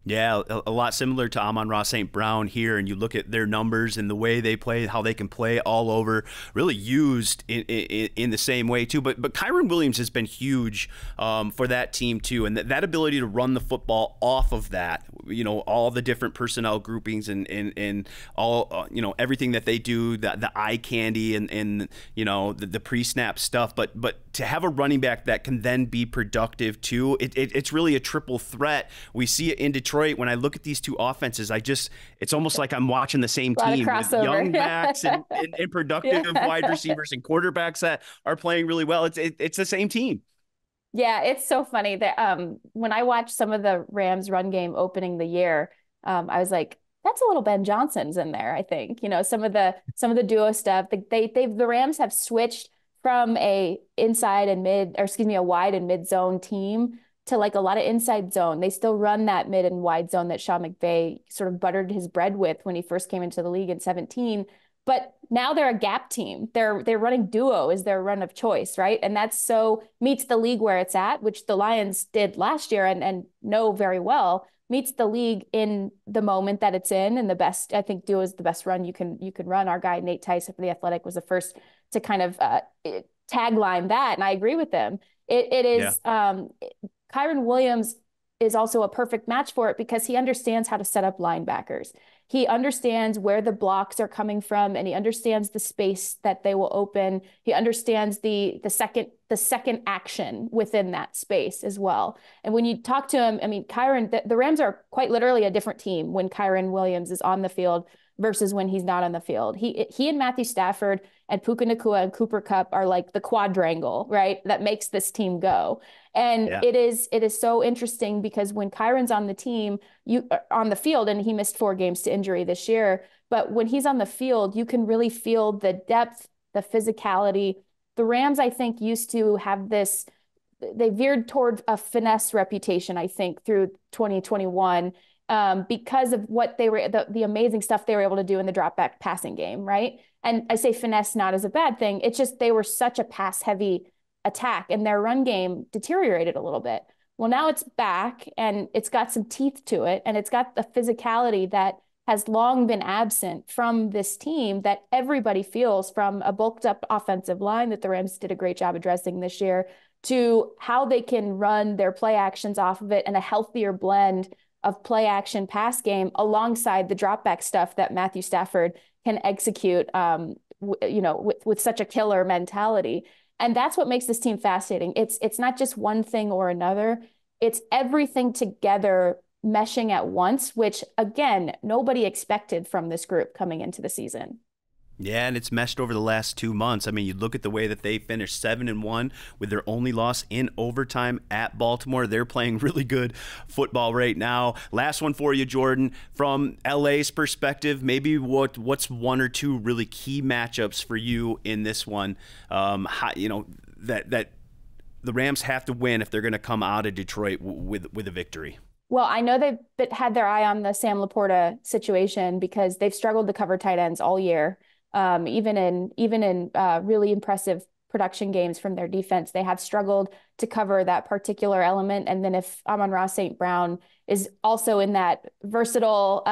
Yeah, a lot similar to Amon-Ra St. Brown here, and you look at their numbers and the way they play, how they can play all over, really used in the same way too. But Kyren Williams has been huge for that team too, and that ability to run the football off of that, all the different personnel groupings and all everything that they do, the eye candy and the pre-snap stuff. But to have a running back that can then be productive too, it's really a triple threat. We see it in Detroit. When I look at these 2 offenses, it's almost like I'm watching the same team with young backs and productive wide receivers and quarterbacks that are playing really well. It's the same team. Yeah, it's so funny that when I watched some of the Rams run game opening the year, I was like, that's a little Ben Johnson's in there. I think, some of the duo stuff. The Rams have switched from a wide and mid zone team to like a lot of inside zone. They still run that mid and wide zone that Sean McVay sort of buttered his bread with when he first came into the league in 2017. But now they're a gap team. They're running duo as their run of choice, right? And that's so meets the league where it's at, which the Lions did last year and know very well, meets the league in the moment that it's in. And the best, I think, duo is the best run you can run. Our guy, Nate Tice for The Athletic, was the first to kind of tagline that. And I agree with them. It is Kyren Williams is also a perfect match for it because he understands how to set up linebackers. He understands where the blocks are coming from, and he understands the space that they will open. He understands the second action within that space as well. And when you talk to him, I mean, the Rams are quite literally a different team when Kyren Williams is on the field versus when he's not on the field. He and Matthew Stafford and Puka Nacua and Cooper Kupp are like the quadrangle, right? That makes this team go. And it is so interesting because when Kyron's on the team, on the field, and he missed 4 games to injury this year, but when he's on the field, you can really feel the depth, the physicality. The Rams, I think, used to have this, they veered toward a finesse reputation, I think, through 2021. Because of what they were, the amazing stuff they were able to do in the drop back passing game, right? And I say finesse not as a bad thing. It's just they were such a pass heavy attack and their run game deteriorated a little bit. Well, now it's back and it's got some teeth to it, and it's got the physicality that has long been absent from this team that everybody feels, from a bulked up offensive line that the Rams did a great job addressing this year to how they can run their play actions off of it and a healthier blend of play action pass game alongside the drop back stuff that Matthew Stafford can execute, with such a killer mentality. And that's what makes this team fascinating. It's not just one thing or another. It's everything together meshing at once, which again, nobody expected from this group coming into the season. Yeah, and it's meshed over the last 2 months. I mean, you look at the way that they finished 7-1 with their only loss in overtime at Baltimore. They're playing really good football right now. Last one for you, Jourdan. From LA's perspective, maybe what's one or two really key matchups for you in this one? That the Rams have to win if they're going to come out of Detroit with a victory. Well, I know they've had their eye on the Sam Laporta situation because they've struggled to cover tight ends all year. Even in really impressive production games from their defense, they have struggled to cover that particular element. And then if Amon-Ra St. Brown is also in that versatile,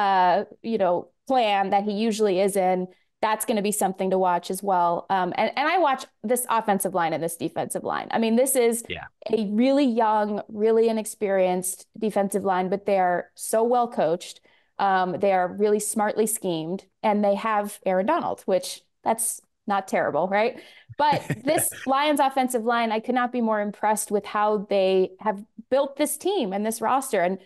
plan that he usually is in, that's going to be something to watch as well. And I watch this offensive line and this defensive line. I mean, this is a really young, really inexperienced defensive line, but they are so well coached. They are really smartly schemed, and they have Aaron Donald, which that's not terrible, right? But this Lions offensive line, I could not be more impressed with how they have built this team and this roster. And,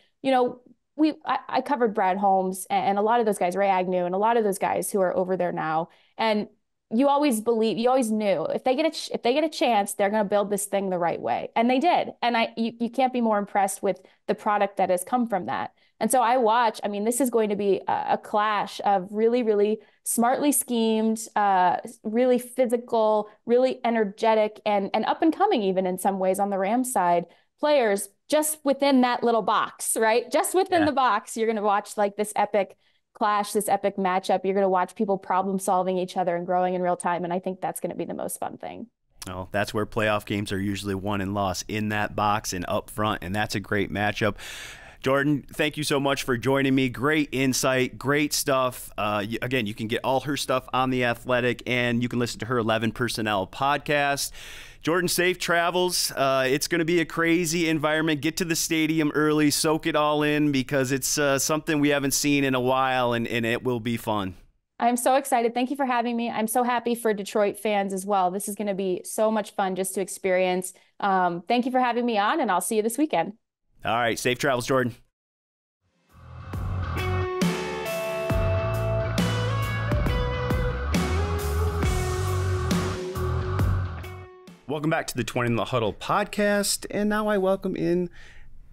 I covered Brad Holmes and a lot of those guys, Ray Agnew, and a lot of those guys who are over there now. And you always knew if they get a chance, they're going to build this thing the right way. And they did. And you can't be more impressed with the product that has come from that. And so this is going to be a clash of really, really smartly schemed, really physical, really energetic, and up and coming even in some ways on the Rams side players just within that little box, right? Just within the box, you're going to watch like this epic clash, this epic matchup. You're going to watch people problem solving each other and growing in real time. And I think that's going to be the most fun thing. Oh, that's where playoff games are usually won and lost, in that box and up front. And that's a great matchup. Jourdan, thank you so much for joining me. Great insight, great stuff. Again, you can get all her stuff on The Athletic, and you can listen to her 11 Personnel podcast. Jourdan, safe travels. It's going to be a crazy environment. Get to the stadium early, soak it all in, because it's something we haven't seen in a while, and it will be fun. I'm so excited. Thank you for having me. I'm so happy for Detroit fans as well. This is going to be so much fun just to experience. Thank you for having me on, and I'll see you this weekend. All right. Safe travels, Jourdan. Welcome back to the 20 in the Huddle podcast. And now I welcome in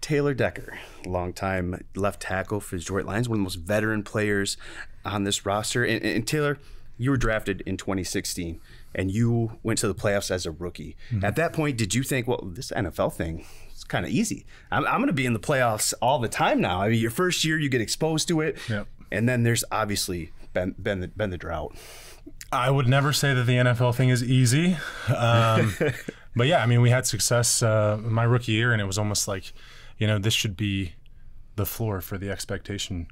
Taylor Decker, longtime left tackle for the Detroit Lions, one of the most veteran players on this roster. And Taylor, you were drafted in 2016, and you went to the playoffs as a rookie. Mm-hmm. At that point, did you think, well, this NFL thing, it's kind of easy. I'm going to be in the playoffs all the time now. I mean, your first year, you get exposed to it. Yep. And then there's obviously been the drought. I would never say that the NFL thing is easy. But yeah, I mean, we had success my rookie year, and it was almost like, this should be the floor for the expectation,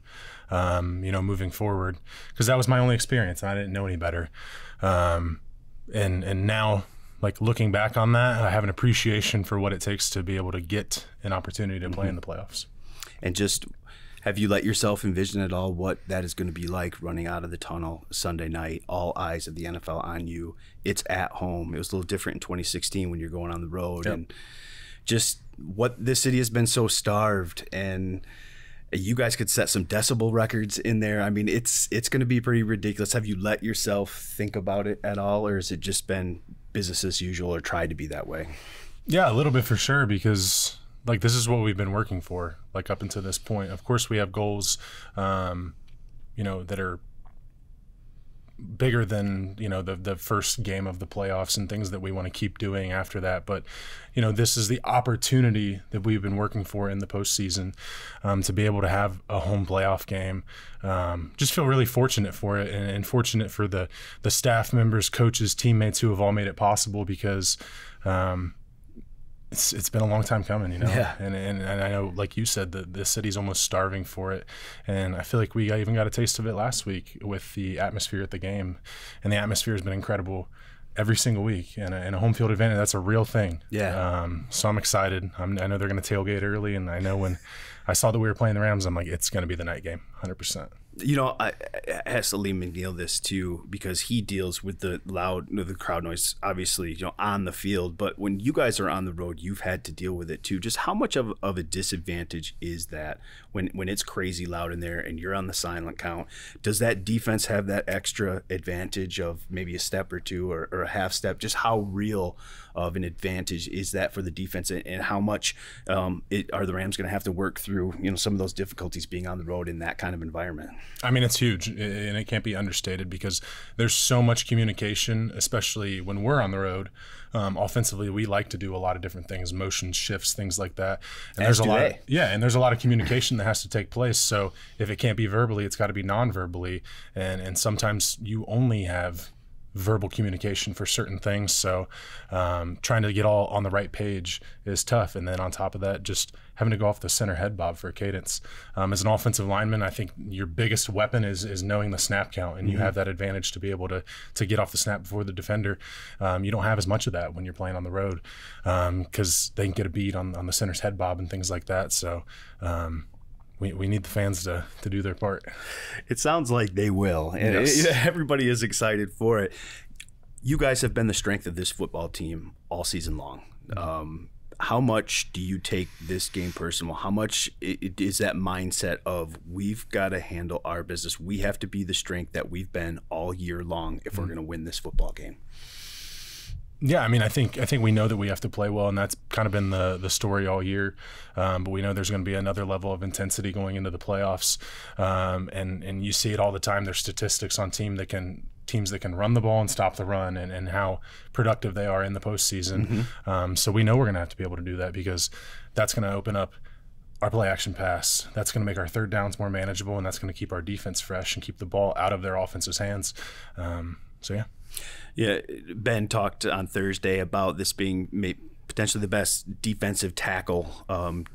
moving forward, because that was my only experience. I didn't know any better. And now like looking back on that, I have an appreciation for what it takes to be able to get an opportunity to play in the playoffs. And just, have you let yourself envision at all what that is going to be like running out of the tunnel Sunday night, all eyes of the NFL on you? It's at home. It was a little different in 2016 when you're going on the road. Yep. And just what this city has been so starved, and you guys could set some decibel records in there. I mean, it's going to be pretty ridiculous. Have you let yourself think about it at all, or has it just been business as usual, or tried to be that way? Yeah, a little bit for sure, because like this is what we've been working for, like up until this point. Of course, we have goals, you know, that are bigger than, you know, the first game of the playoffs and things that we want to keep doing after that. But, you know, this is the opportunity that we've been working for in the postseason, to be able to have a home playoff game. Just feel really fortunate for it, and fortunate for the staff members, coaches, teammates who have all made it possible, because it's been a long time coming, you know. Yeah. And I know, like you said, the city's almost starving for it, and I feel like we even got a taste of it last week with the atmosphere at the game, and the atmosphere has been incredible every single week, and a home field advantage, that's a real thing. Yeah. So I'm excited. I know they're going to tailgate early, and I know when I saw that we were playing the Rams, I'm like, it's going to be the night game, 100%. You know, I asked Alim McNeill this too, because he deals with the the crowd noise, obviously, you know, on the field. But when you guys are on the road, you've had to deal with it too. Just how much of a disadvantage is that when it's crazy loud in there and you're on the silent count? Does that defense have that extra advantage of maybe a step or two, or a half step? Just how real of an advantage is that for the defense, and how much are the Rams going to have to work through, you know, some of those difficulties being on the road in that kind of environment? I mean, it's huge, and it can't be understated, because there's so much communication, especially when we're on the road. Offensively, we like to do a lot of different things, motion shifts, things like that. And there's a lot, and there's a lot of communication that has to take place. So if it can't be verbally, it's got to be non-verbally, and sometimes you only have verbal communication for certain things. So trying to get all on the right page is tough. And then on top of that, just having to go off the center head bob for a cadence. As an offensive lineman, I think your biggest weapon is knowing the snap count, and you have that advantage to be able to get off the snap before the defender. You don't have as much of that when you're playing on the road, because they can get a beat on the center's head bob and things like that. So we need the fans to do their part. It sounds like they will, and yes. Everybody is excited for it. You guys have been the strength of this football team all season long. How much do you take this game personal? How much is that mindset of, we've got to handle our business? We have to be the strength that we've been all year long if we're going to win this football game. Yeah, I mean, I think we know that we have to play well, and that's kind of been the story all year. But we know there's going to be another level of intensity going into the playoffs, and you see it all the time. There's statistics on teams that can run the ball and stop the run, and how productive they are in the postseason. So we know we're going to have to be able to do that, because that's going to open up our play action pass. That's going to make our third downs more manageable, and that's going to keep our defense fresh and keep the ball out of their offense's hands. So yeah. Yeah, Ben talked on Thursday about this being potentially the best defensive tackle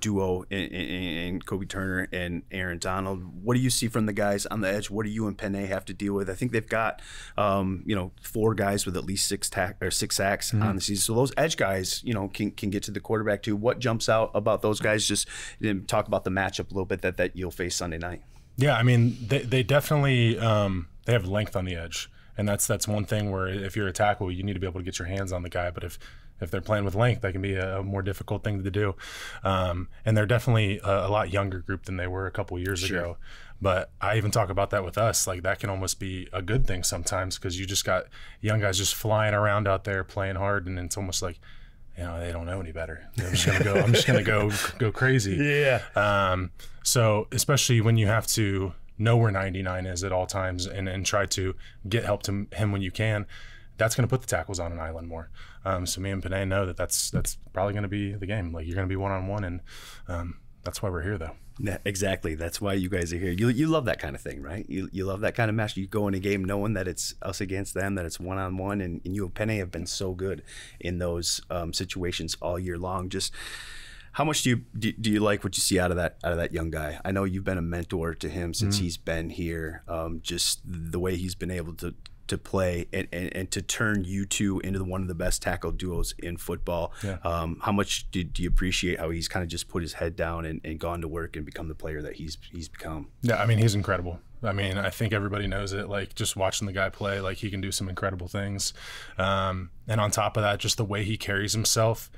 duo in Kobie Turner and Aaron Donald. What do you see from the guys on the edge? What do you and Penny have to deal with? I think they've got 4 guys with at least 6 sacks on the season. So those edge guys, can get to the quarterback too. What jumps out about those guys? Just talk about the matchup a little bit that you'll face Sunday night. Yeah, I mean, they definitely they have length on the edge. And that's one thing where if you're a tackle, you need to be able to get your hands on the guy. But if they're playing with length, that can be a more difficult thing to do. And they're definitely a lot younger group than they were a couple years ago. But I even talk about that with us. Like, that can almost be a good thing sometimes, because you just got young guys just flying around out there playing hard, and it's almost like, they don't know any better. I'm just gonna go crazy. Yeah. So especially when you have to know where 99 is at all times, and try to get help to him when you can, that's going to put the tackles on an island more. So me and Panay know that's probably going to be the game. Like, you're going to be one-on-one, and that's why we're here, though. Yeah, exactly. That's why you guys are here. You love that kind of thing, right? You love that kind of match. You go in a game knowing that it's us against them, that it's one-on-one, and you and Panay have been so good in those situations all year long. Just how much do you like what you see out of that young guy? I know you've been a mentor to him since he's been here. Just the way he's been able to to play and to turn you two into one of the best tackle duos in football. Yeah. How much do you appreciate how he's kind of just put his head down and gone to work and become the player that he's become? Yeah, I mean, he's incredible. I mean, I think everybody knows it. Like, just watching the guy play, like, he can do some incredible things. And on top of that, just the way he carries himself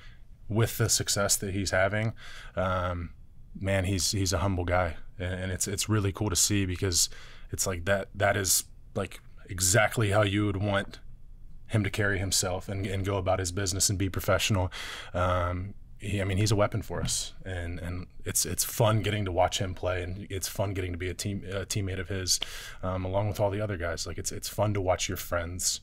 with the success that he's having, man, he's a humble guy. And it's really cool to see, because it's like that is like exactly how you would want him to carry himself and go about his business and be professional. He's a weapon for us, and it's fun getting to watch him play, and it's fun getting to be a teammate of his, along with all the other guys. Like, it's fun to watch your friends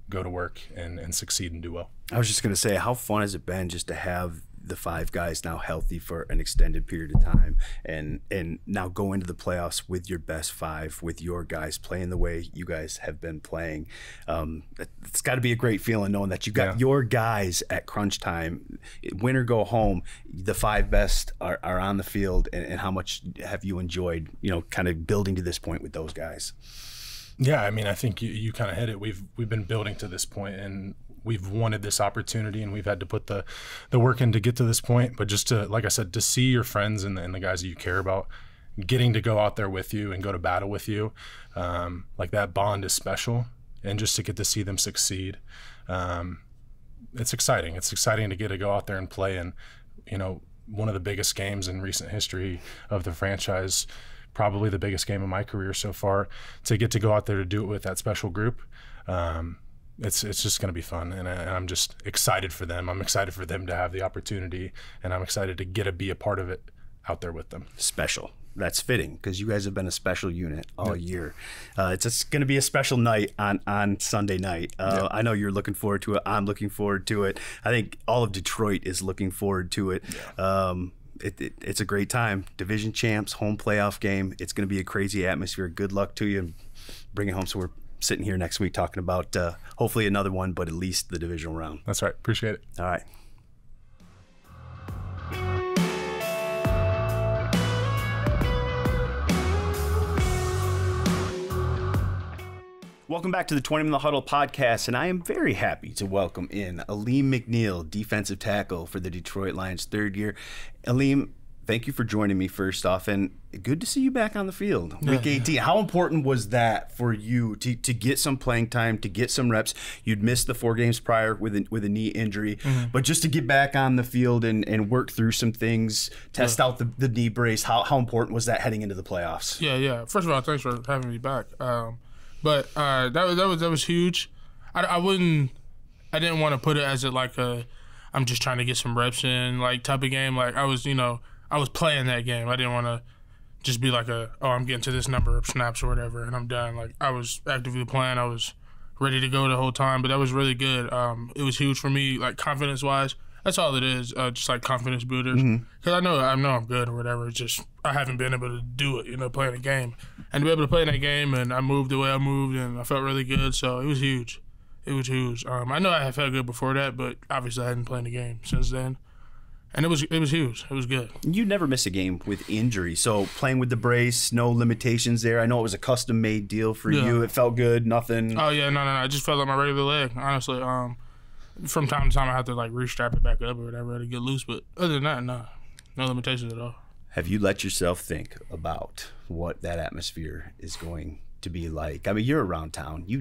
go to work and succeed and do well. I was just going to say, how fun has it been just to have the five guys now healthy for an extended period of time, and now go into the playoffs with your best five, with your guys playing the way you guys have been playing. It's got to be a great feeling knowing that you got your guys at crunch time, win or go home. The five best are on the field, and how much have you enjoyed, kind of building to this point with those guys? Yeah, I mean, I think you kind of hit it. We've been building to this point, and we've wanted this opportunity, and we've had to put the work in to get to this point. But just to, like I said, to see your friends and the guys that you care about getting to go out there with you and go to battle with you, like, that bond is special. And just to get to see them succeed, it's exciting. It's exciting to get to go out there and play in, one of the biggest games in recent history of the franchise, probably the biggest game of my career so far. To get to go out there to do it with that special group, it's just going to be fun, and I'm just excited for them. I'm excited for them to have the opportunity, and I'm excited to get to be a part of it out there with them. Special. That's fitting, because you guys have been a special unit all year. It's going to be a special night on Sunday night. I know you're looking forward to it. I'm looking forward to it. I think all of Detroit is looking forward to it. Yeah. It's a great time. Division champs, home playoff game. It's going to be a crazy atmosphere. Good luck to you, and bring it home. So we're sitting here next week talking about hopefully another one, but at least the divisional round. That's right. Appreciate it. All right. Welcome back to the Twentyman the Huddle podcast, and I am very happy to welcome in Alim McNeill, defensive tackle for the Detroit Lions, third year. Alim, thank you for joining me first off, and good to see you back on the field. Week 18. How important was that for you to get some playing time, to get some reps? You'd missed the 4 games prior with a knee injury, but just to get back on the field and work through some things, test out the knee brace. How important was that heading into the playoffs? Yeah. First of all, thanks for having me back. But that was huge. I didn't want to put it as I'm just trying to get some reps in, like, type of game. Like, I was playing that game. I didn't want to just be like I'm getting to this number of snaps or whatever and I'm done. Like, I was actively playing. I was ready to go the whole time. But that was really good. It was huge for me, like, confidence wise. That's all it is, just like confidence builders. Because I know I'm good or whatever. It's just I haven't been able to do it, playing a game. And to be able to play in that game, and I moved the way I moved, and I felt really good. So it was huge. It was huge. I know I had felt good before that, but obviously I hadn't played a game since then. And it was huge. It was good. You never miss a game with injury. So playing with the brace, no limitations there. I know it was a custom-made deal for you. It felt good, nothing. Oh, yeah, no. I just felt like my regular leg, honestly. From time to time, I have to, like, restrap it back up or whatever to get loose. But other than that, no limitations at all. Have you let yourself think about what that atmosphere is going to be like? I mean, you're around town. You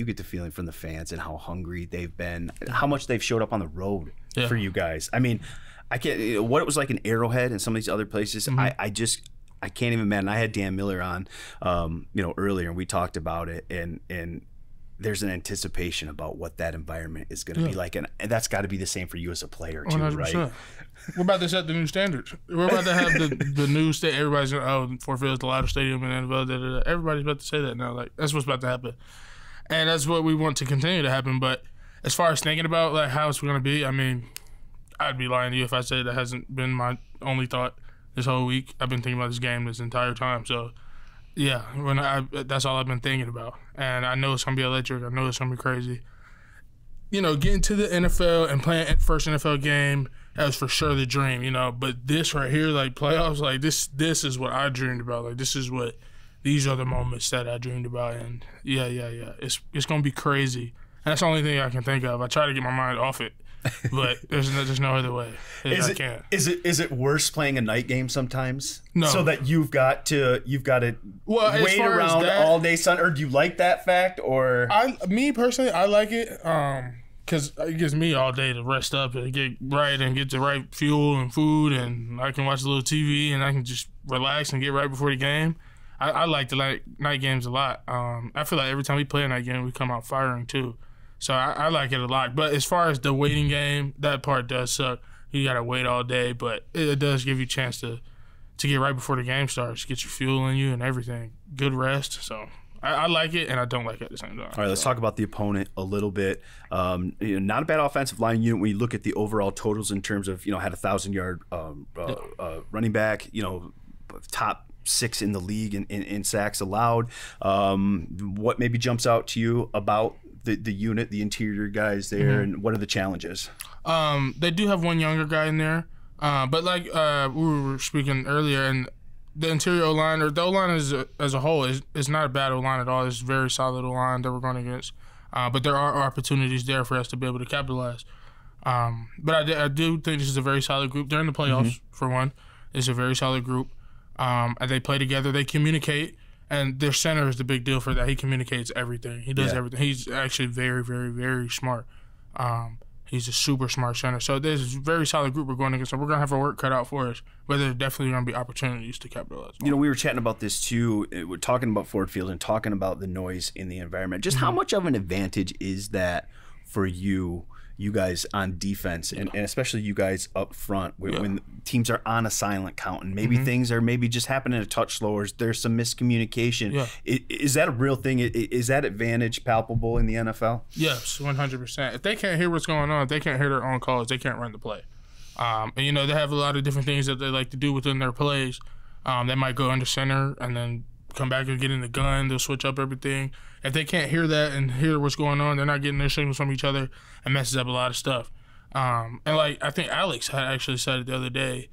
get the feeling from the fans and how hungry they've been, how much they've showed up on the road for you guys. I mean, I can't. What it was like in Arrowhead and some of these other places. I can't even imagine. I had Dan Miller on, earlier, and we talked about it, and there's an anticipation about what that environment is going to be like, and that's got to be the same for you as a player too, 100%. Right? We're about to set the new standards. We're about to have the new state. Everybody's going, Ford Field's the loudest stadium in the NFL. Everybody's about to say that now. Like, that's what's about to happen, and that's what we want to continue to happen. But as far as thinking about, like, how it's going to be, I mean, I'd be lying to you if I said that hasn't been my only thought this whole week. I've been thinking about this game this entire time. So, yeah, that's all I've been thinking about. And I know it's going to be electric. I know it's going to be crazy. Getting to the NFL and playing first NFL game, that was for sure the dream, But this right here, like, playoffs, like, this is what I dreamed about. Like, this is what these are the moments that I dreamed about. And yeah. It's going to be crazy. And that's the only thing I can think of. I try to get my mind off it, but there's no other way. I can't. Is it worse playing a night game sometimes? No. So that you've got to wait around all day, or do you like that fact? Or me personally, I like it because it gives me all day to rest up and get right and get the right fuel and food, and I can watch a little TV and I can just relax and get right before the game. I like the night games a lot. I feel like every time we play a night game, we come out firing too. So I like it a lot. But as far as the waiting game, that part does suck. You got to wait all day, but it does give you a chance to get right before the game starts, get your fuel in you and everything. Good rest. So I like it, and I don't like it at the same time. All right, let's talk about the opponent a little bit. Not a bad offensive line unit when you look at the overall totals in terms of, had a 1,000-yard running back, top 6 in the league in sacks allowed. What maybe jumps out to you about the unit, the interior guys there, and what are the challenges? They do have one younger guy in there, but like we were speaking earlier, and the interior O-line, or the O-line as a whole, is not a bad O-line at all. It's a very solid O-line that we're going against, but there are opportunities there for us to be able to capitalize. But I do think this is a very solid group. They're in the playoffs, for one. It's a very solid group. And they play together. They communicate. And their center is the big deal for that. He communicates everything. He does everything. He's actually very, very, very smart. He's a super smart center. So there's a very solid group we're going against. So we're going to have our work cut out for us. But there's definitely going to be opportunities to capitalize on. We were chatting about this too. We're talking about Ford Field and talking about the noise in the environment. Just how much of an advantage is that for you guys on defense, and especially you guys up front when teams are on a silent count and maybe things are maybe just happening a touch slower, there's some miscommunication. Is that a real thing? Is that advantage palpable in the NFL? Yes, 100%. If they can't hear what's going on, if they can't hear their own calls, they can't run the play. And they have a lot of different things that they like to do within their plays. They might go under center and then come back and get in the gun. They'll switch up everything. If they can't hear that and hear what's going on, they're not getting their signals from each other, and messes up a lot of stuff. And I think Alex had actually said it the other day,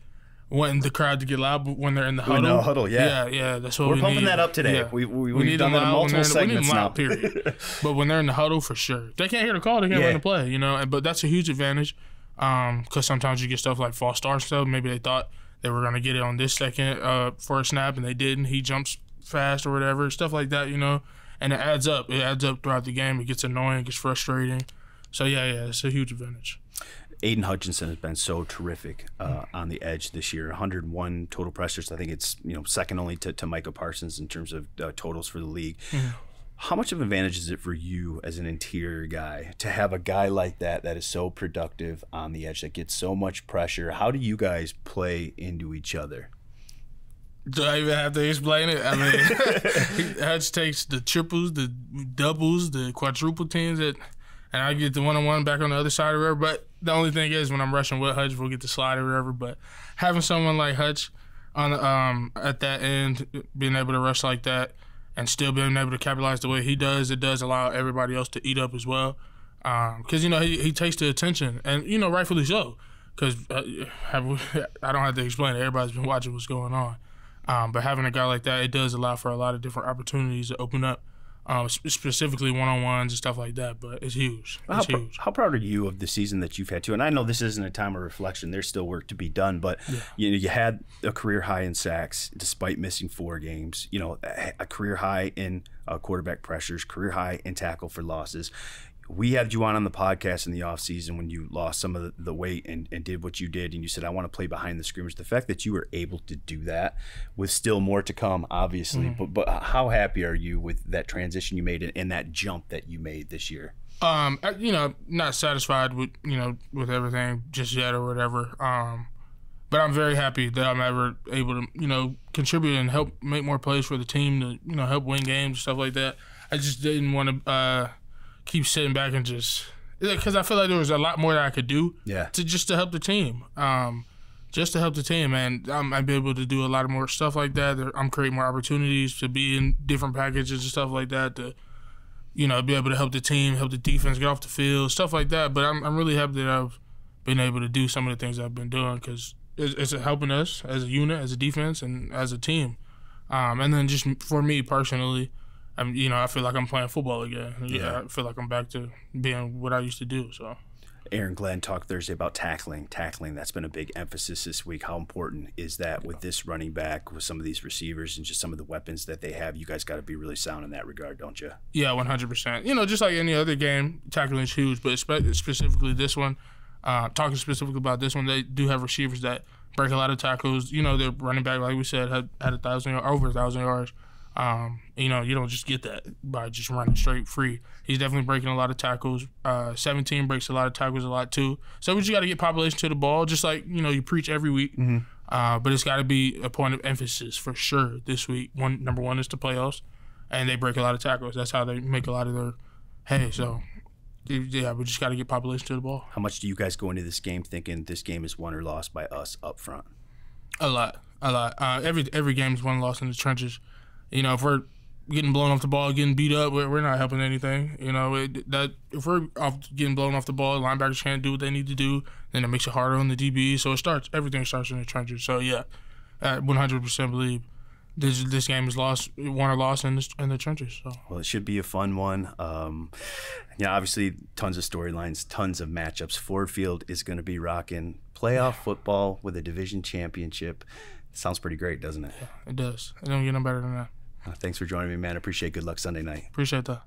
wanting the crowd to get loud when they're in the huddle. No huddle, yeah. That's what we're pumping that up today. Yeah. We've done that in multiple segments now. Period. But when they're in the huddle, for sure. If they can't hear the call, they can't run the play. But that's a huge advantage, because sometimes you get stuff like false start stuff. Maybe they thought they were going to get it on this second for a snap, and they didn't. He jumps fast or whatever, stuff like that. And it adds up. It adds up throughout the game. It gets annoying. It gets frustrating. So, it's a huge advantage. Aiden Hutchinson has been so terrific on the edge this year. 101 total pressures. I think it's second only to Micah Parsons in terms of totals for the league. How much of an advantage is it for you as an interior guy to have a guy like that is so productive on the edge, that gets so much pressure? How do you guys play into each other? Do I even have to explain it? I mean, Hutch takes the triples, the doubles, the quadruple teams, and I get the one-on-one back on the other side or whatever. But the only thing is, when I'm rushing with Hutch, we'll get the slide or whatever. But having someone like Hutch on at that end, being able to rush like that and still being able to capitalize the way he does, it does allow everybody else to eat up as well. Because, he takes the attention, and, rightfully so. Because I don't have to explain it. Everybody's been watching what's going on. But having a guy like that, it does allow for a lot of different opportunities to open up, specifically one-on-ones and stuff like that. But it's huge. It's huge. How proud are you of the season that you've had too? And I know this isn't a time of reflection. There's still work to be done. But you had a career high in sacks despite missing 4 games. A career high in quarterback pressures, career high in tackle for losses. We had you on the podcast in the offseason when you lost some of the weight and did what you did, and you said, I want to play behind the scrimmage. The fact that you were able to do that with still more to come, obviously, but how happy are you with that transition you made and that jump that you made this year? Not satisfied with, with everything just yet or whatever. But I'm very happy that I'm ever able to, contribute and help make more plays for the team to, help win games and stuff like that. I just didn't want to keep sitting back and because I feel like there was a lot more that I could do to help the team. Just to help the team, and I'd be able to do a lot of more stuff like that. I'm creating more opportunities to be in different packages and stuff like that to, be able to help the team, help the defense get off the field, stuff like that. But I'm really happy that I've been able to do some of the things I've been doing, because it's helping us as a unit, as a defense, and as a team. And then just for me personally, I feel like I'm playing football again. Yeah. I feel like I'm back to being what I used to do. So. Aaron Glenn talked Thursday about tackling. That's been a big emphasis this week. How important is that with this running back, with some of these receivers and just some of the weapons that they have? You guys got to be really sound in that regard, don't you? Yeah, 100%. Just like any other game, tackling is huge, but specifically this one, talking specifically about this one, they do have receivers that break a lot of tackles. Their running back, like we said, had over 1,000 yards. You don't just get that by just running straight free. He's definitely breaking a lot of tackles. 17 breaks a lot of tackles a lot too. So we just got to get population to the ball, just like, you preach every week. Mm-hmm. But it's got to be a point of emphasis for sure this week. Number one is the playoffs, and they break a lot of tackles. That's how they make a lot of their hay. So, yeah, we just got to get population to the ball. How much do you guys go into this game thinking this game is won or lost by us up front? A lot. Every game is won or lost in the trenches. If we're getting blown off the ball, getting beat up, we're not helping anything. If we're getting blown off the ball, linebackers can't do what they need to do, then it makes it harder on the DB. So everything starts in the trenches. So yeah, I 100% believe this game is won or lost in the trenches. So. Well, it should be a fun one. Obviously, tons of storylines, tons of matchups. Ford Field is going to be rocking playoff football with a division championship. Sounds pretty great, doesn't it? Yeah, it does. It don't get no better than that. Thanks for joining me, man. Appreciate it. Good luck Sunday night. Appreciate that.